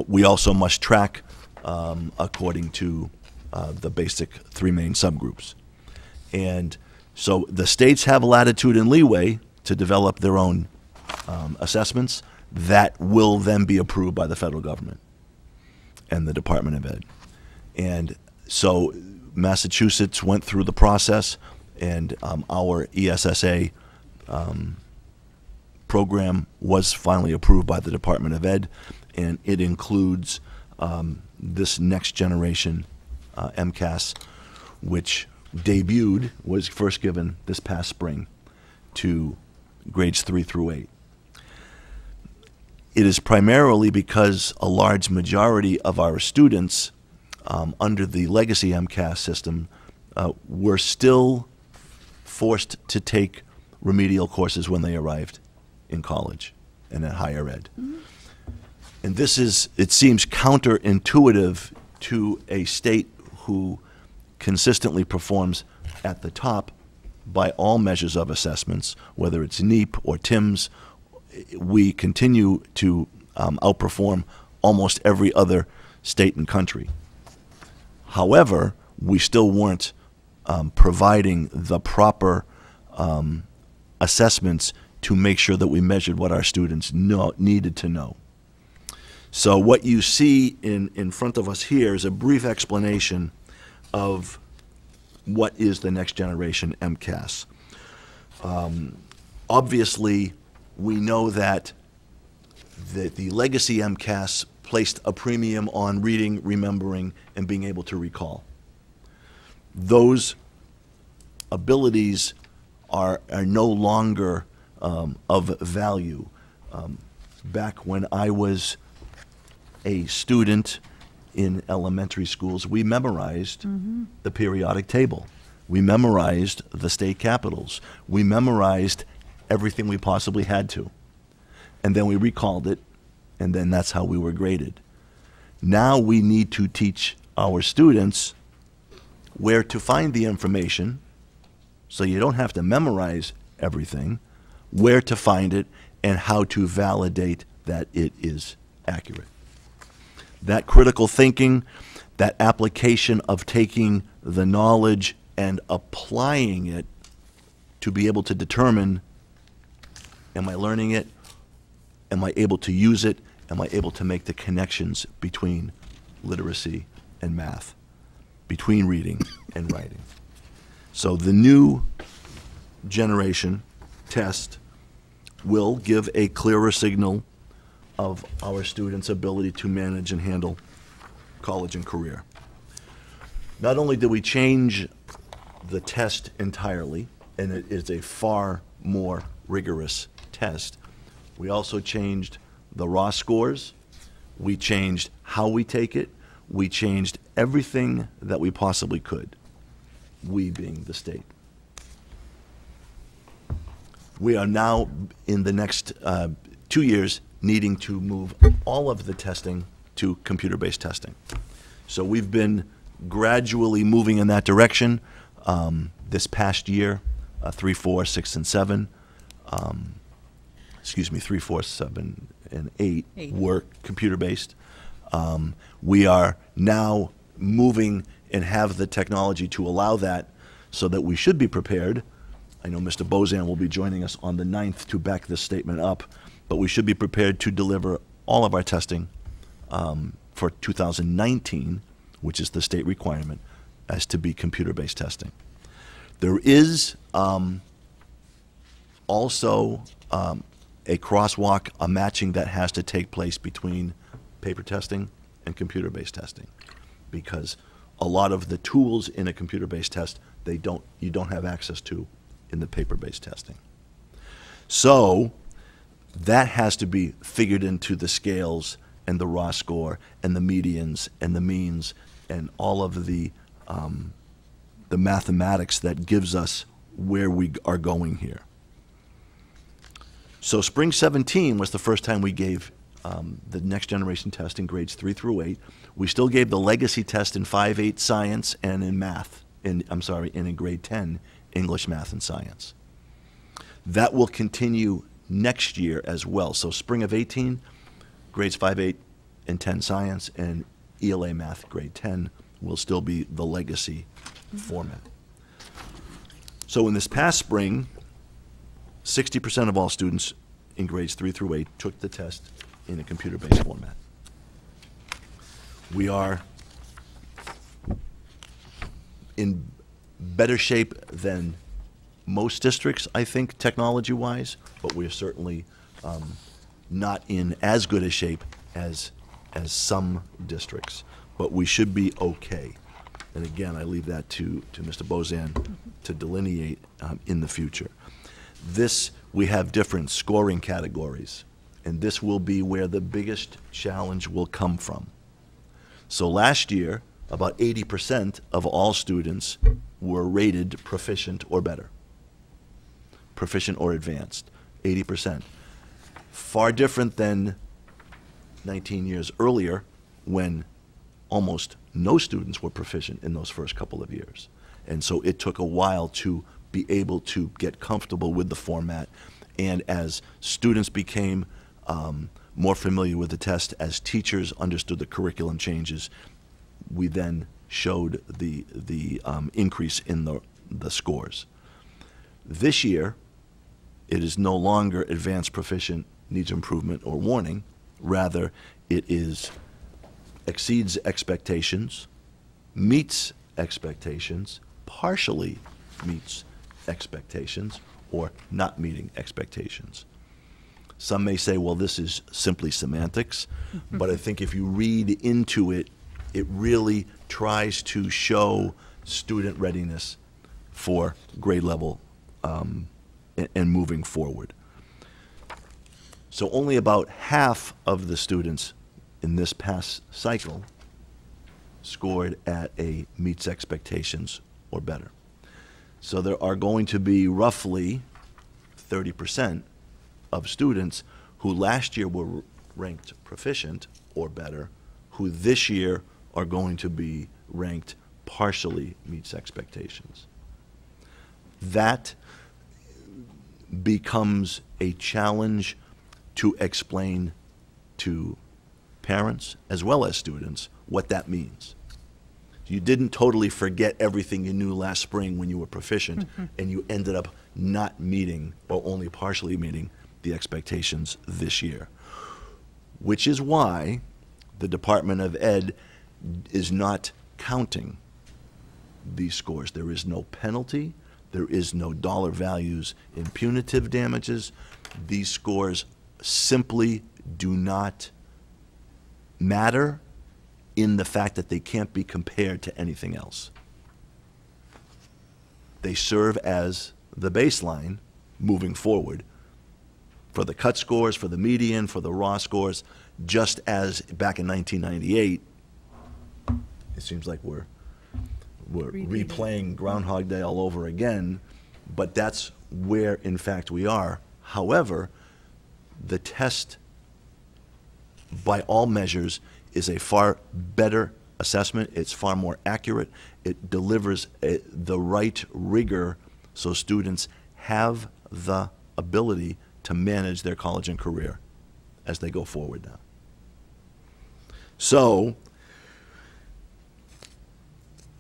We also must track according to the basic 3 main subgroups. And so the states have latitude and leeway to develop their own assessments that will then be approved by the federal government and the Department of Ed. And so Massachusetts went through the process, and our ESSA program was finally approved by the Department of Ed, and it includes this next generation MCAS, which was first given this past spring to grades 3 through 8. It is primarily because a large majority of our students under the legacy MCAS system were still forced to take remedial courses when they arrived in college and at higher ed. Mm-hmm. And this is, it seems counterintuitive to a state who consistently performs at the top by all measures of assessments, whether it's NEEP or TIMS. We continue to outperform almost every other state and country. However, we still weren't providing the proper assessments to make sure that we measured what our students needed to know. So what you see in front of us here is a brief explanation of what is the next generation MCAS. Obviously, we know that the legacy MCAS placed a premium on reading, remembering, and being able to recall. Those abilities are no longer of value. Back when I was a student in elementary schools, we memorized the periodic table. We memorized the state capitals. We memorized everything we possibly had to. And then we recalled it, and then that's how we were graded. Now we need to teach our students where to find the information, so you don't have to memorize everything, where to find it, and how to validate that it is accurate. That critical thinking, that application of taking the knowledge and applying it to be able to determine, am I learning it? Am I able to use it? Am I able to make the connections between literacy and math, between reading and writing? So the new generation test will give a clearer signal of our students' ability to manage and handle college and career. Not only did we change the test entirely, and it is a far more rigorous test, we also changed the raw scores, we changed how we take it, we changed everything that we possibly could, we being the state. We are now, in the next 2 years, needing to move all of the testing to computer-based testing. So we've been gradually moving in that direction. This past year, 3, 4, 6, and 7, 3, 4, 7, and 8 were computer-based. We are now moving and have the technology to allow that, so that we should be prepared. I know Mr. Bozan will be joining us on the 9th to back this statement up, but we should be prepared to deliver all of our testing for 2019, which is the state requirement, as to be computer-based testing. There is also a crosswalk, a matching that has to take place between paper testing and computer-based testing, because a lot of the tools in a computer-based test you don't have access to in the paper-based testing. So that has to be figured into the scales and the raw score and the medians and the means and all of the mathematics that gives us where we are going here. So spring 17 was the first time we gave the next generation test in grades 3 through 8. We still gave the legacy test in 5-8 science and in math, and in grade 10, English, math, and science. That will continue next year as well. So spring of 18, grades 5, 8, and 10 science, and ELA math grade 10 will still be the legacy format. So in this past spring, 60% of all students in grades 3 through 8 took the test in a computer-based format. We are in better shape than most districts, I think, technology-wise, but we're certainly not in as good a shape as some districts. But we should be okay. And again, I leave that to Mr. Bozan to delineate in the future. We have different scoring categories, and this will be where the biggest challenge will come from. So last year, about 80% of all students were rated proficient or better. Proficient or advanced, 80%. Far different than 19 years earlier, when almost no students were proficient in those first couple of years. And so it took a while to be able to get comfortable with the format. And as students became more familiar with the test, as teachers understood the curriculum changes, we then showed the increase in the scores. This year, it is no longer advanced proficient, needs improvement, or warning. Rather, it is exceeds expectations, meets expectations, partially meets expectations, or not meeting expectations. Some may say, well, this is simply semantics, but I think if you read into it, it really tries to show student readiness for grade level and moving forward. So only about half of the students in this past cycle scored at a meets expectations or better. So there are going to be roughly 30% of students who last year were ranked proficient or better, who this year are going to be ranked partially meets expectations. That becomes a challenge to explain to parents as well as students what that means. You didn't totally forget everything you knew last spring when you were proficient, and you ended up not meeting or only partially meeting the expectations this year, which is why the Department of Ed is not counting these scores. There is no penalty, There is no dollar values in punitive damages. These scores simply do not matter in the fact that they can't be compared to anything else. They serve as the baseline moving forward for the cut scores, for the median, for the raw scores, just as back in 1998, it seems like we're replaying Groundhog Day all over again, but that's where, in fact, we are. However, the test, by all measures, is a far better assessment. It's far more accurate. It delivers the right rigor so students have the ability to manage their college and career as they go forward now. So,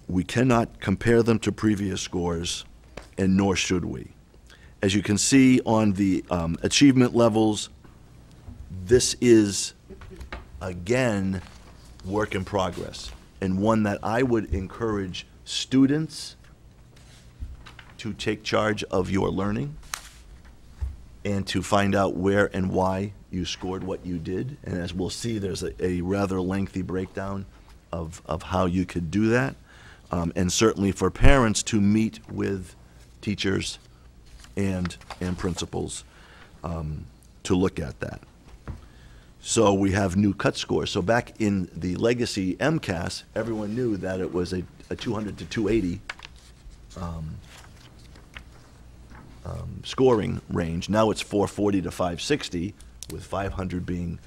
we cannot compare them to previous scores, and nor should we. As you can see on the achievement levels, this is, again, work in progress, and one that I would encourage students to take charge of your learning and to find out where and why you scored what you did. And as we'll see, there's a rather lengthy breakdown of how you could do that. And certainly for parents to meet with teachers and principals to look at that. So we have new cut scores. So back in the legacy MCAS, everyone knew that it was a 200 to 280 scoring range. Now it's 440 to 560, with 500 being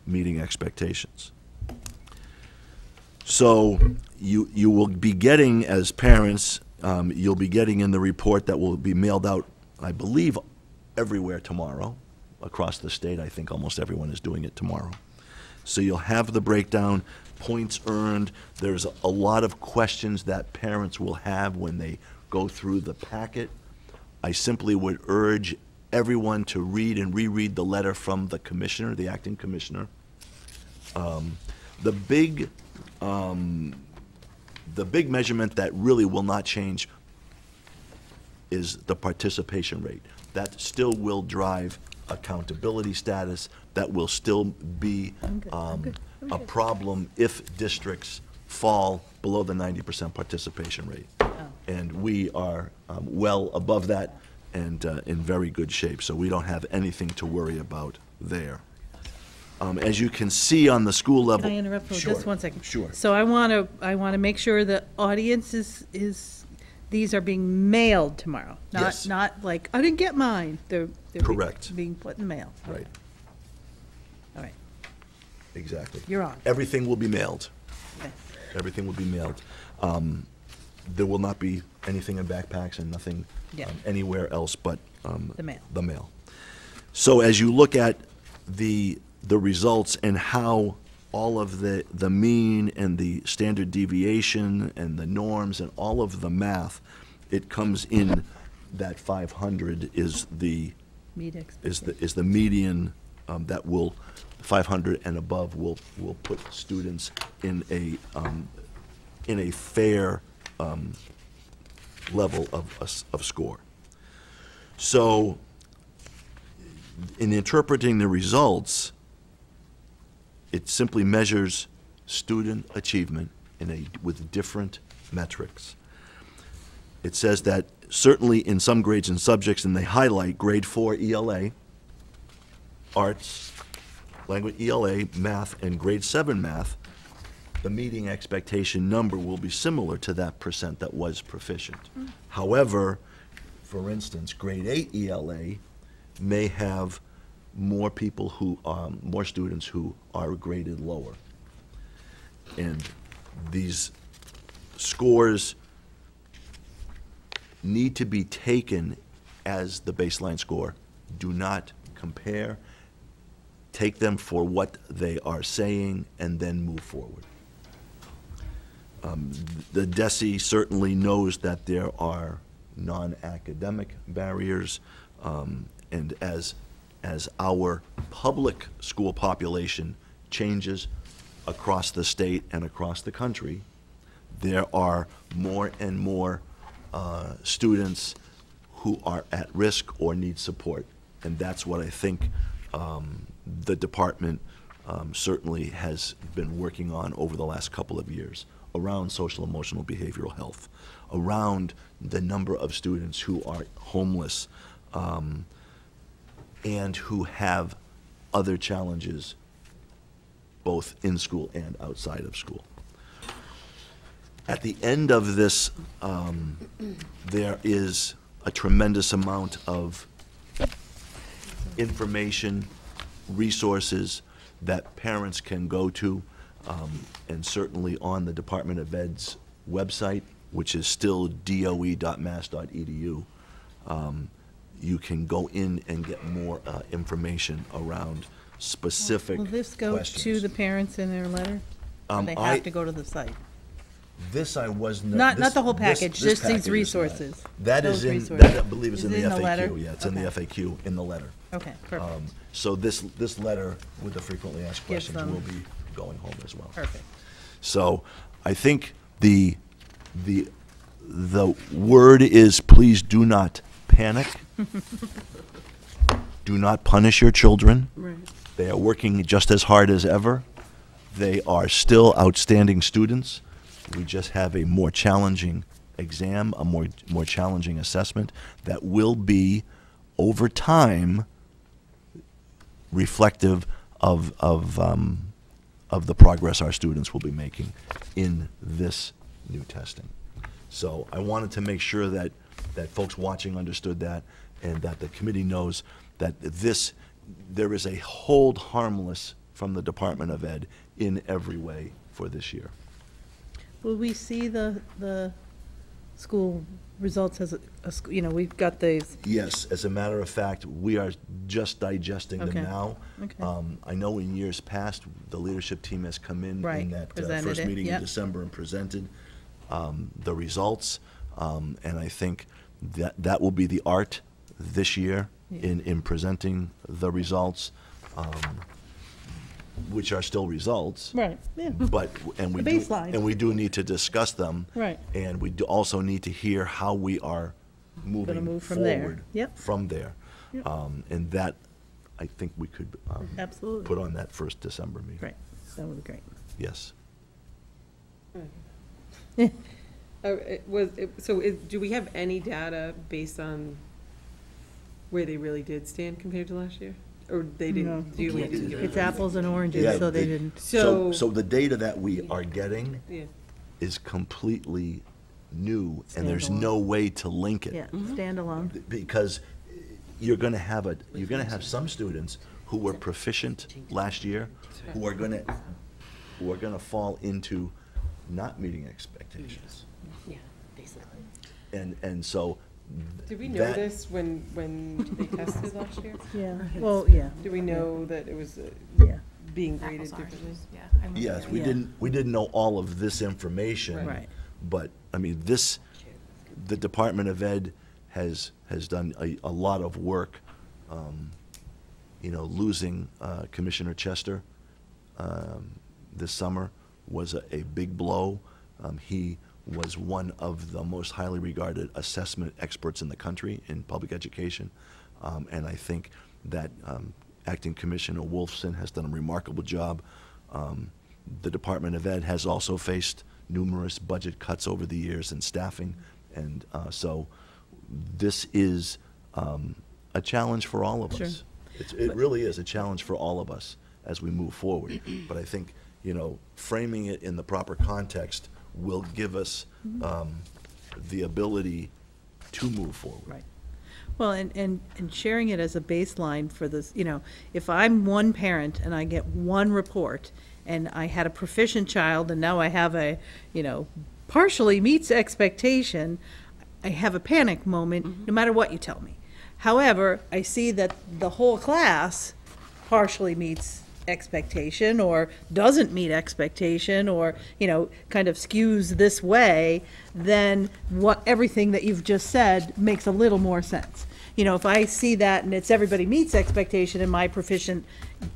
meeting expectations. So you will be getting, as parents, you'll be getting in the report that will be mailed out, I believe, everywhere tomorrow, across the state. I think almost everyone is doing it tomorrow. So you'll have the breakdown, points earned. There's a lot of questions that parents will have when they go through the packet. I simply would urge everyone to read and reread the letter from the commissioner, the acting commissioner. The big measurement that really will not change is the participation rate. That still will drive accountability status. That will still be a problem if districts fall below the 90% participation rate. And we are well above that and in very good shape. So we don't have anything to worry about there. As you can see on the school level. Can I interrupt for just 1 second? Sure. So I want to make sure the audience is these are being mailed tomorrow. Yes. Not like, I didn't get mine. They're Correct. being put in the mail. Right. All right. Exactly. You're on. Everything will be mailed. Yes. Everything will be mailed. There will not be anything in backpacks and nothing Yeah. anywhere else but The mail. the mail. So as you look at the results and how all of the mean and the standard deviation and the norms and all of the math, it comes in that 500 is the median that will 500 and above will put students in a fair level of score. So in interpreting the results, it simply measures student achievement with different metrics. It says that certainly in some grades and subjects, and they highlight grade 4 ELA, arts, language ELA, math, and grade 7 math, the meeting expectation number will be similar to that percent that was proficient. However, for instance, grade 8 ELA may have more people more students who are graded lower. And these scores need to be taken as the baseline score. Do not compare. Take them for what they are saying and then move forward. The DESE certainly knows that there are non-academic barriers, and as our public school population changes across the state and across the country, there are more and more students who are at risk or need support. And that's what I think the department certainly has been working on over the last couple of years, around social emotional behavioral health, around the number of students who are homeless and who have other challenges both in school and outside of school. At the end of this, there is a tremendous amount of information, resources that parents can go to, and certainly on the Department of Ed's website, which is still doe.mass.edu, you can go in and get more information around specific Will this go questions. to the parents in their letter? Or they have to go to the site? This I was Not the whole package, just package these is resources. not. That Those is in, resources. that I believe is in the letter? FAQ, yeah, it's in the Okay. FAQ, in the letter. Okay, perfect, So this letter with the frequently asked Gives questions them- will be going home as well. perfect. So I think the word is, please do not panic. Do not punish your children. Right. They are working just as hard as ever. They are still outstanding students. We just have a more challenging exam, a more challenging assessment that will be, over time, reflective of the progress our students will be making in this new testing. So I wanted to make sure that folks watching understood that, and that the committee knows that there is a hold harmless from the Department of Ed in every way for this year. Will we see the school results as we've got these, Yes, as a matter of fact, we are just digesting Okay. them now. Okay. I know in years past, the leadership team has come in Right, that presented first it, meeting in yep. December and presented the results. And I think that will be the art this year in presenting the results, which are still results. right, yeah, But, and we The do, baseline. and we do need to discuss them. Right. And we do also need to hear how we are moving move from there. forward. Yep. From there. Yep. And that, I think we could absolutely. put on that first December meeting. Great, that would be great. Yes. Do we have any data based on where they really did stand compared to last year? Or they No, didn't do it? It's apples and oranges, Yeah, so they didn't. So- So the data that we are getting Yeah. is completely new, and there's Standalone. no way to link it. Yeah, standalone. Because you're gonna have some students who were proficient last year, who are gonna fall into not meeting expectations. Yeah, basically. And so. Did we know that- this when they tested last year? Yeah, well, yeah. Do we know that it was Yeah, being graded Apples, differently? oranges, yeah. I remember Yes, that. we Yeah. didn't know all of this information. Right. But, I mean, the Department of Ed has done a lot of work. Losing Commissioner Chester this summer was a big blow. He was one of the most highly regarded assessment experts in the country in public education. And I think that Acting Commissioner Wolfson has done a remarkable job. The Department of Ed has also faced numerous budget cuts over the years in staffing. And so this is a challenge for all of us. It really is a challenge for all of us as we move forward. But I think, framing it in the proper context will give us the ability to move forward. right. Well, and sharing it as a baseline for this, if I'm one parent and I get one report, and I had a proficient child, and now I have a, partially meets expectation, I have a panic moment, no matter what you tell me. However, I see that the whole class partially meets expectation or doesn't meet expectation or, kind of skews this way, then everything that you've just said makes a little more sense. you know, if I see that and it's everybody meets expectation and my proficient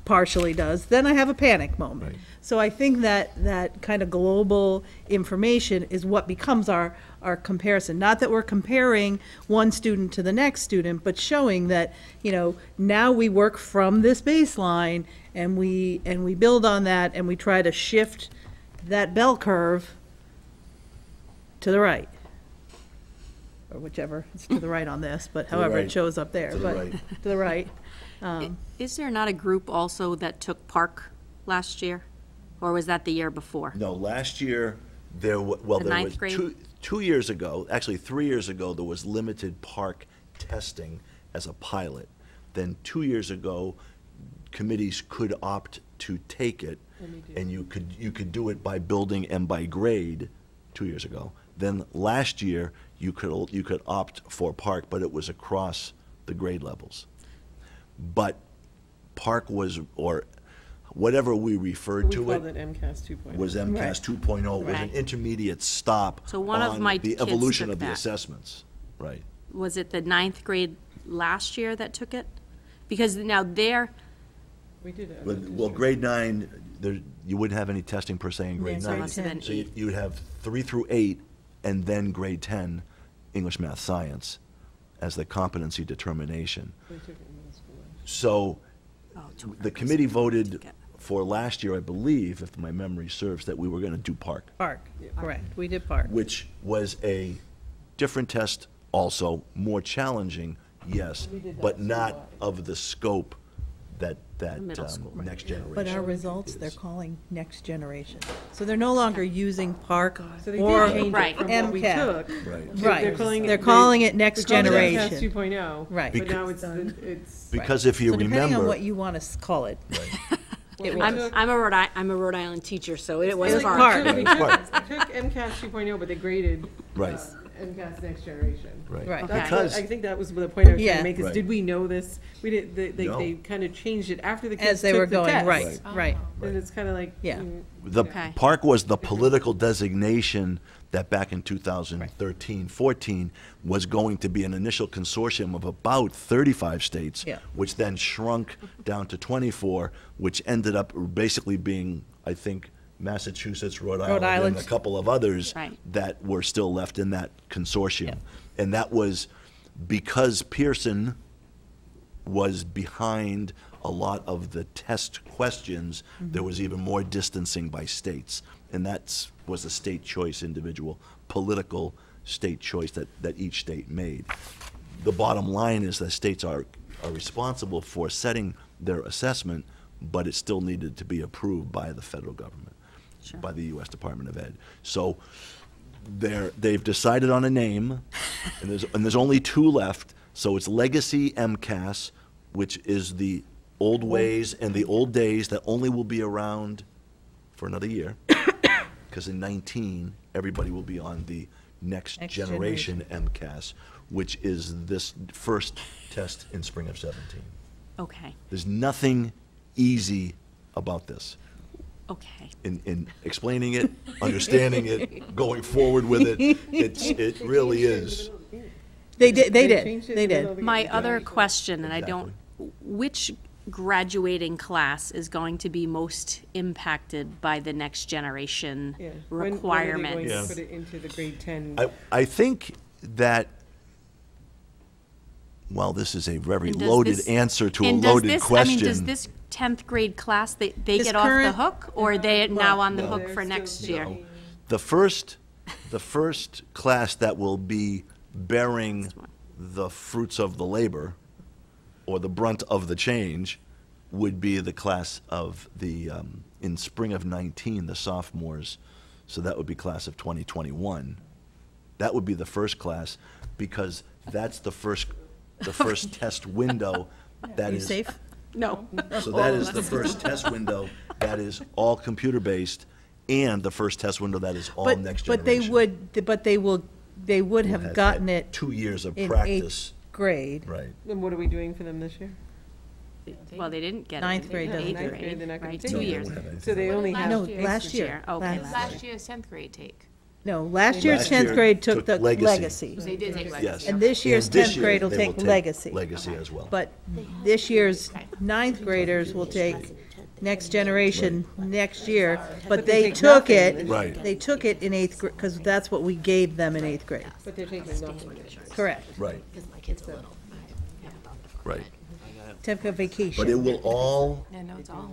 partially does, then I have a panic moment. So I think that kind of global information is what becomes our comparison. Not that we're comparing one student to the next student, but showing that, you know, now we work from this baseline and we build on that and we try to shift that bell curve to the right. Or whichever, it's to the right on this, but however it shows up there. To the but right. To the right. Is there not a group also that took PARCC last year? Or was that the year before? No, last year, there The was ninth grade? two years ago, actually 3 years ago, there was limited PARCC testing as a pilot. Then 2 years ago, committees could opt to take it, and you could do it by building and by grade 2 years ago. Then last year, you could opt for PARCC, but it was across the grade levels. But PARCC was, or whatever we referred to We it, called it MCAS 2.0. was MCAS 2.0, was an Right. intermediate stop So one of my on the kids evolution took of the that. assessments. Right. Was it the ninth grade last year that took it? Because now We did it. Well, grade 9, you wouldn't have any testing per se in grade so it 9. must have been So you'd have 3 through 8, and then grade 10, English, Math, Science, as the competency determination. We took it in middle school. So the committee voted took it. for last year, I believe, if my memory serves, that we were going to do PARCC, PARCC, correct, we did PARCC. which was a different test, also more challenging, yes, We did that but not statewide. of the scope that Middle school. next generation. But our results, is. they're calling next generation. So they're no longer using PARCC So they or did change Right. it from what we MCAS. took. Right. Right. They're They're calling it next they're calling it MCAS generation. 2.0. Right. But now it's. Because if you So depending on remember, what you want to call it. It I'm was. I'm a Rhode Island teacher, so it was was PARCC. PARCC. We took MCAS 2.0, but they graded Right. MCAS next generation. right, Right. That's because, what, I think that was the point I was trying Yeah. to make, is Right. did we know this? We did, No. they kind of changed it after the kids As they took were the going, test. right, right. And it's kind of like. Yeah. the Okay. PARCC was the political designation that back in 2013, 14, was going to be an initial consortium of about 35 states, Yeah. which then shrunk down to 24, which ended up basically being, I think, Massachusetts, Rhode Island, Island. and a couple of others Right. that were still left in that consortium. And that was because Pearson was behind a lot of the test questions, there was even more distancing by states. And that was a state choice, individual political state choice that each state made. The bottom line is that states are responsible for setting their assessment, but it still needed to be approved by the federal government, by the U.S. Department of Ed. So they've decided on a name, and there's only 2 left. So it's Legacy MCAS, which is the old ways and the old days that only will be around for another year. Because in 19, everybody will be on the next generation MCAS, which is this first test in spring of 17. Okay, There's nothing easy about this. okay. In explaining it, understanding it, going forward with it, it really is. They did, changed it they in the middle did. of the My game. other question, and I Exactly. don't, which graduating class is going to be most impacted by the next generation Yeah. requirements? When are they going to put it into the grade 10? I think that, well, this is a very And does loaded this- answer to a And does loaded this, question. I mean, does this 10th grade class, they This get off the current- hook? Or are they now on the No. hook They're for still next year? taking- The first class that will be bearing the fruits of the labor, or the brunt of the change, would be the class of the, in spring of 19, the sophomores. So that would be class of 2021. That would be the first class, because that's the first test window that You is. safe? No. So that is the first test window that is all computer-based, and the first test window that is all But, next but generation. they would have Has gotten had it 2 years of in practice. 8th grade. Right. And what are we doing for them this year? Well, they didn't get it. Ninth in grade eighth doesn't. Ninth grade, grade, they're not gonna right, take 2 it. years. So they only have. No, year. last year. Okay, Last last Last year's 10th grade take. No, last year's Last 10th year grade took took the legacy. legacy. They did take legacy. Yes. And this year's And this 10th year, grade will they take legacy. Legacy as well. But this year's 9th graders will take next generation next year, but they they take took nothing it, this Right. they took it in 8th grade, because that's what we gave them in 8th grade. But they're taking nothing. Correct. Right, Because my kid's a little. right. Take a vacation. But it will all, Yeah, no, it's all.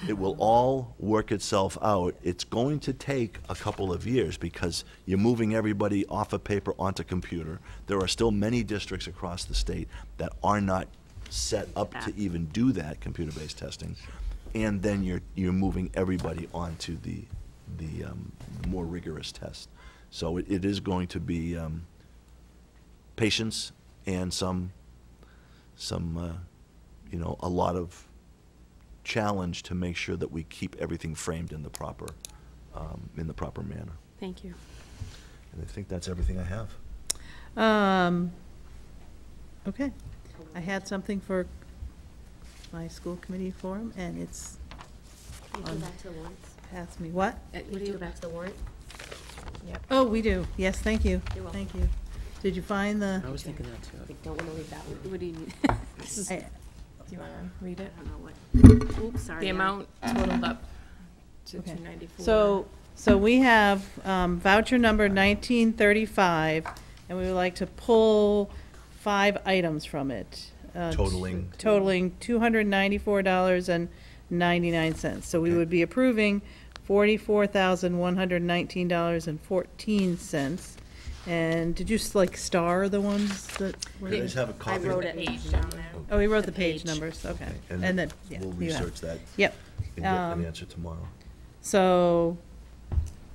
it will all work itself out. It's going to take a couple of years because you're moving everybody off of paper onto computer. There are still many districts across the state that are not set up to even do that computer-based testing. And then you're moving everybody onto the more rigorous test. So it is going to be patience and some a lot of challenge to make sure that we keep everything framed in the proper manner. Thank you. And I think that's everything I have. Okay. I had something for my school committee forum, and it's Can you go back to the warrants? past me. What? Can you go back to the warrant? Oh, we do. Yes, thank you. You're welcome. Thank you. Did you find the? I was thinking that too. I don't want to leave that one. What do you need? This is, I- I Do you want to read it? don't know what. Oops, sorry. The Ann. amount totaled up to Okay. 294. So we have voucher number 1935, and we would like to pull 5 items from it. Totaling? Totaling $294.99. So we would be approving $44,119.14. And did you star the ones that were? You guys have a I copy? wrote it. Page down there. Oh, we wrote the the page page. numbers, okay. And then, yeah. we'll you have- research that Yep. and get an Um, answer tomorrow. So,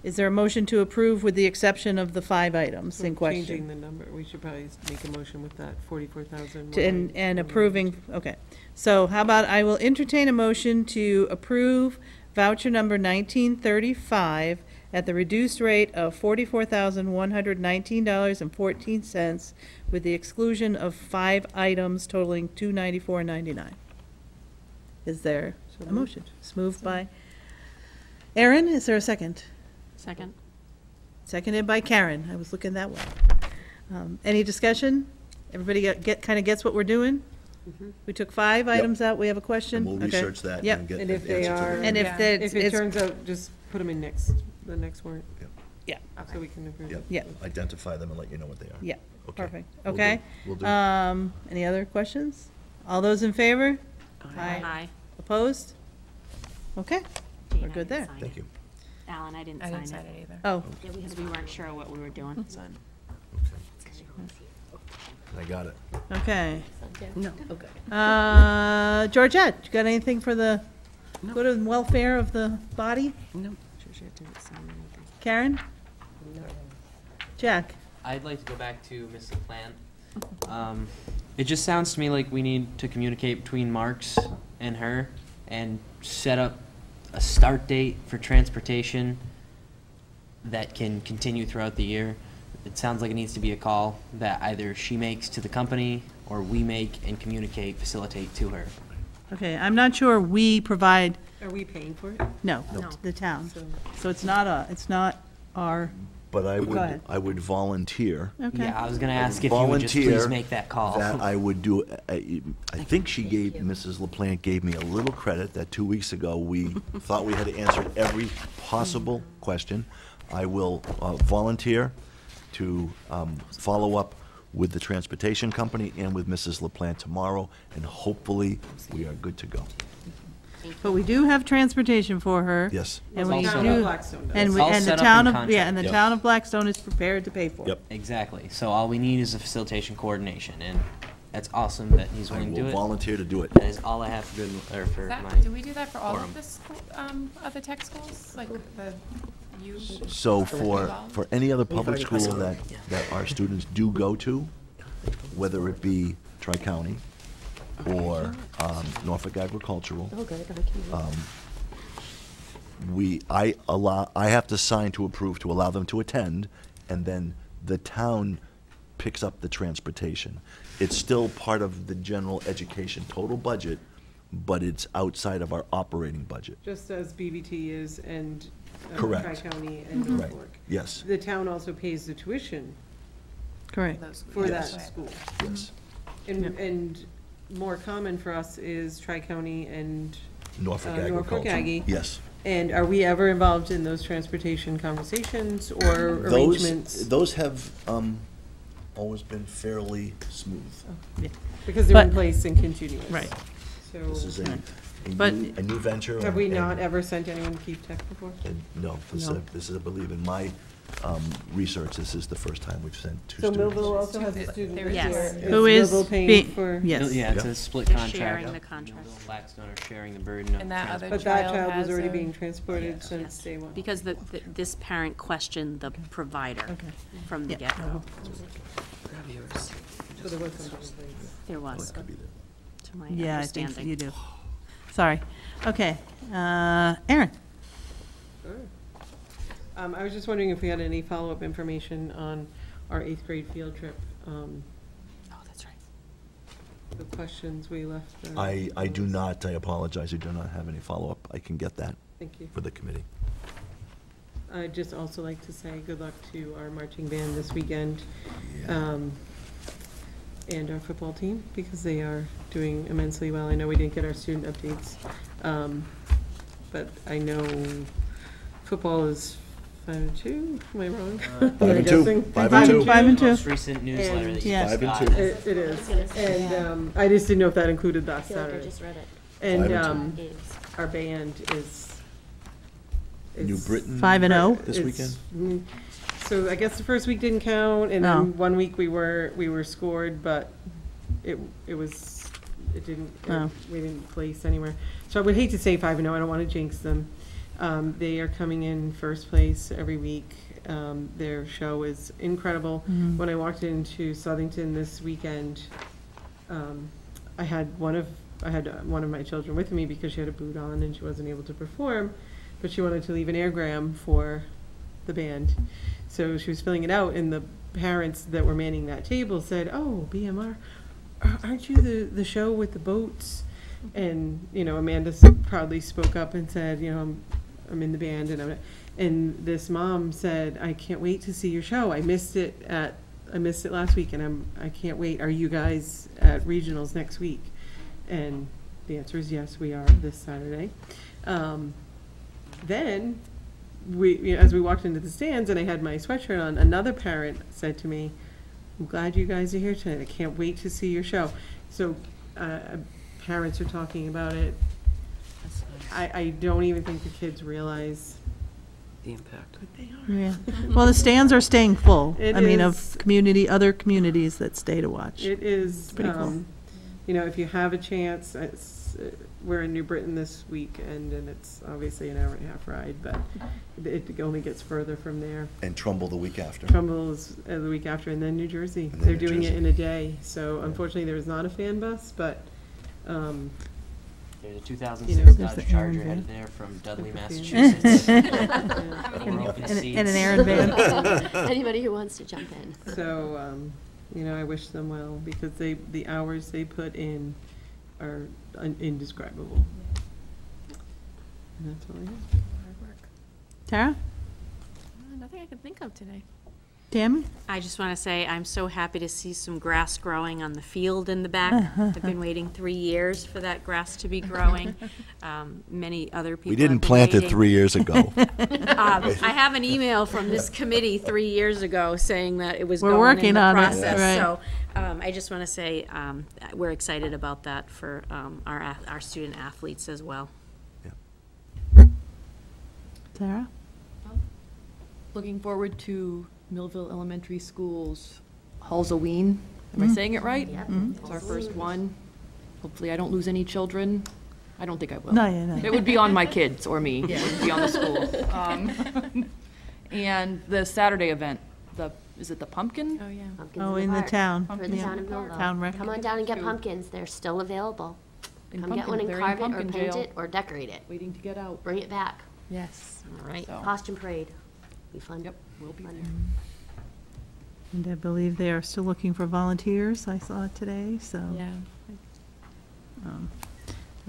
is there a motion to approve with the exception of the 5 items in Changing question? the number, we should probably make a motion with that, 44,000. And approving, okay. So how about I will entertain a motion to approve voucher number 1935 at the reduced rate of $44,119.14 with the exclusion of 5 items totaling $294.99. Is there a motion? It's moved by Aaron, is there a second? Second. Seconded by Karen. I was looking that way. Any discussion? Everybody kind of gets what we're doing? We took 5 items out. We have a question? And we'll Okay. research that Yep. and get And an if they answer to are- the. And if Yeah. that's, If it it's, turns out, just put them in the next warrant, yeah, so we can approve. Yep. Yeah. Identify them and let you know what they are. yeah, Okay. perfect. Will do. Okay. Will do. Any other questions? All those in favor? Aye. Opposed? Okay, Jane, we're I good didn't there. sign Thank it. you. Alan, I didn't I sign didn't sign it. it either. Oh, Yeah, because we weren't sure what we were doing. I got it. okay. No. Okay. Georgette, you got anything for the good and welfare of the body? No. Karen? Jack? I'd like to go back to Ms. LaPlante. It just sounds to me like we need to communicate between Marks and her and set up a start date for transportation that can continue throughout the year. It sounds like it needs to be a call that either she makes to the company or we make and communicate, facilitate to her. Okay, I'm not sure we provide, Are we paying for it? no, the town. So it's not our, But I ahead. would volunteer. okay. Yeah, I was gonna ask if you would just please Volunteer make that call. That I would do, I think Mrs. LaPlante gave me a little credit that 2 weeks ago, we thought we had answered every possible question. I will volunteer to follow up with the transportation company and with Mrs. LaPlante tomorrow, and hopefully, we are good to go. But we do have transportation for her. Yes. And It's we all set do, up. Blackstone does. and It's we, all and the set up town in of, yeah, and the contract. town of Blackstone is prepared to pay for it. Yep. Exactly. So all we need is a facilitation coordination, and that's awesome that he's I willing to will do it. volunteer to do it. That is all I have for good, or for my. Do we do that for all forum. of the school, other tech schools, like the U? So for any other public school that our students do go to, whether it be Tri-County or Norfolk Agricultural, I have to sign to approve to allow them to attend, and then the town picks up the transportation. It's still part of the general education total budget, but it's outside of our operating budget. Just as BBT is, and Correct. Tri-County and Right. Norfolk. Yes, The town also pays the tuition Correct. for that Yes. school. yes. And more common for us is Tri-County and Norfolk Norfolk Agriculture. Aggie. Yes. And are we ever involved in those transportation conversations or arrangements? Those have always been fairly smooth. Because they're in But- place and continuous. Right. This is So, But- a new venture. have we and- not ever sent anyone to Keep Tech before? and No, No. this is, I believe, in my research, this is the first time we've sent two So students. Millville also has a student this Yes. year. Who is Millville paying be- for? yes. Yeah, it's Yeah. a split They're contract. sharing the contract. Millville and Blackstone are sharing the burden of And that other But that child child was has already a- being transported Yes. since day one. Because this parent questioned the provider from the Yeah. get-go. So there was something in place. There was, Could be there. to my Yeah, I think understanding. you do. Sorry. Okay. Aaron? Sure. I was just wondering if we had any follow-up information on our 8th grade field trip. Oh, that's right. The questions we left. I do not, I apologize, I do not have any follow-up. I can get that Thank you. for the committee. I'd just also like to say good luck to our marching band this weekend. Yeah. And our football team, because they are doing immensely well. I know we didn't get our student updates, but I know football is 5-2, am I wrong? Am I 5-2. guessing? 5-2. 5-2. Most recent newsletter that you Yes. guys 5-2. got. It is, and I just didn't know if that included last Saturday. read it. And 5-2. our band is. New Britain. 5-0. This weekend? So I guess the first week didn't count, and Oh. then one week we were scored, but it didn't, Oh. we didn't place anywhere. So I would hate to say 5-0, I don't want to jinx them. They are coming in first place every week. Their show is incredible. When I walked into Southington this weekend, I had one of my children with me because she had a boot on and she wasn't able to perform, but she wanted to leave an airgram for the band. So she was filling it out, and the parents that were manning that table said, "Oh, BMR, aren't you the show with the boats?" And, Amanda proudly spoke up and said, I'm in the band, and this mom said, "I can't wait to see your show. I missed it last week, and I can't wait. Are you guys at regionals next week?" And the answer is yes, we are this Saturday. Then as we walked into the stands and I had my sweatshirt on, another parent said to me, "I'm glad you guys are here tonight. I can't wait to see your show." So parents are talking about it. I don't even think the kids realize The impact. what they are. Yeah. Well, the stands are staying full. It I mean, is. of other communities that stay to watch. It is, Pretty cool. If you have a chance, we're in New Britain this weekend, and it's obviously an hour and a half ride, but it only gets further from there. And Trumbull the week after. Trumbull is the week after, and then New Jersey. And then They're New doing it Jersey. in a day, so unfortunately, there is not a fan bus, but, There's a 2006 There's the Dodge Charger Aaron headed van. there from Dudley, Super fan. Massachusetts. yeah. More open And seats. an Aaron van. Anybody who wants to jump in. So, I wish them well, because the hours they put in are indescribable. And that's all I have. Hard work. Tara? Nothing I can think of today. Tammy? I just want to say, I'm so happy to see some grass growing on the field in the back. I've been waiting 3 years for that grass to be growing. Many other people We didn't have been plant it waiting. 3 years ago. I have an email from this committee 3 years ago saying that it was We're going working in the on it, process. right. So I just want to say we're excited about that for our student athletes as well. Sarah? Looking forward to Millville Elementary School's Halloween. Am I saying it right? Yep. It's our first one. Hopefully I don't lose any children. I don't think I will. No, yeah, no. It would be on my kids or me. It wouldn't be on the school. And the Saturday event, is it the pumpkin? Oh, yeah. Oh, in the town. For For the Yeah. town of Millville. Town rec. Come on down and get pumpkins, they're still available. In Come get pumpkin- one and they're in carve it or pumpkin paint jail, it or decorate it. Waiting to get out. Bring it back. Yes. All right. So, Costume parade, be fun. Yep, we'll be Fun. there. And I believe they are still looking for volunteers. I saw it today, so. Yeah.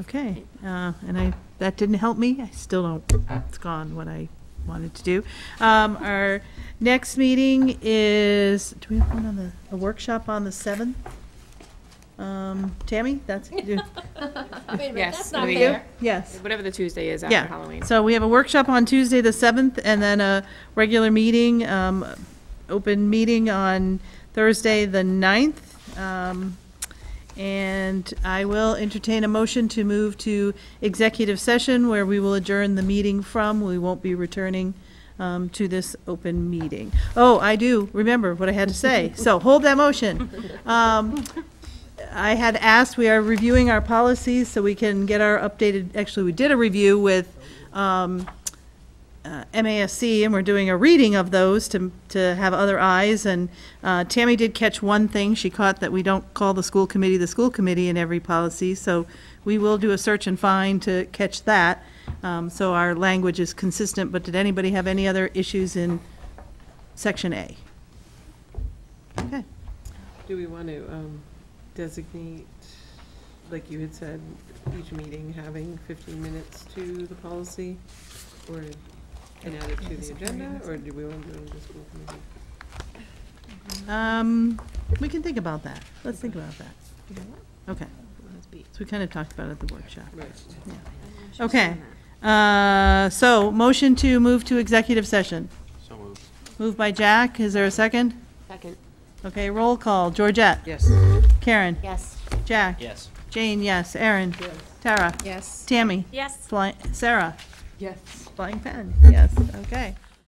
Okay, and that didn't help me. I still don't, it's gone when I wanted to do. Our next meeting is, do we have one on a workshop on the 7th? Tammy, that's you. Yes, that's not we- fair. Yes. Whatever the Tuesday is after Yeah. Halloween. So we have a workshop on Tuesday, the 7th, and then a regular meeting, open meeting on Thursday, the 9th. And I will entertain a motion to move to executive session where we will adjourn the meeting from. We won't be returning to this open meeting. Oh, I do remember what I had to say. So hold that motion. I had asked, we are reviewing our policies so we can get our updated, actually, we did a review with MASC, and we're doing a reading of those to have other eyes. And Tammy did catch one thing. She caught that we don't call the school committee in every policy. So we will do a search and find to catch that. So our language is consistent. But did anybody have any other issues in section A? Okay. Do we want to designate, like you had said, each meeting having 15 minutes to the policy? Or and add it to the agenda, or do we want to do it in the school committee? We can think about that. Let's think about that. Okay. So we kind of talked about it at the workshop. Right. Yeah. Okay. So motion to move to executive session. So moved. Moved by Jack. Is there a second? Second. Okay, roll call. Georgette? Yes. Karen? Yes. Jack? Yes. Jane, yes. Aaron? Yes. Tara? Yes. Tammy? Yes. Sarah? Yes. Flying pen, yes, okay.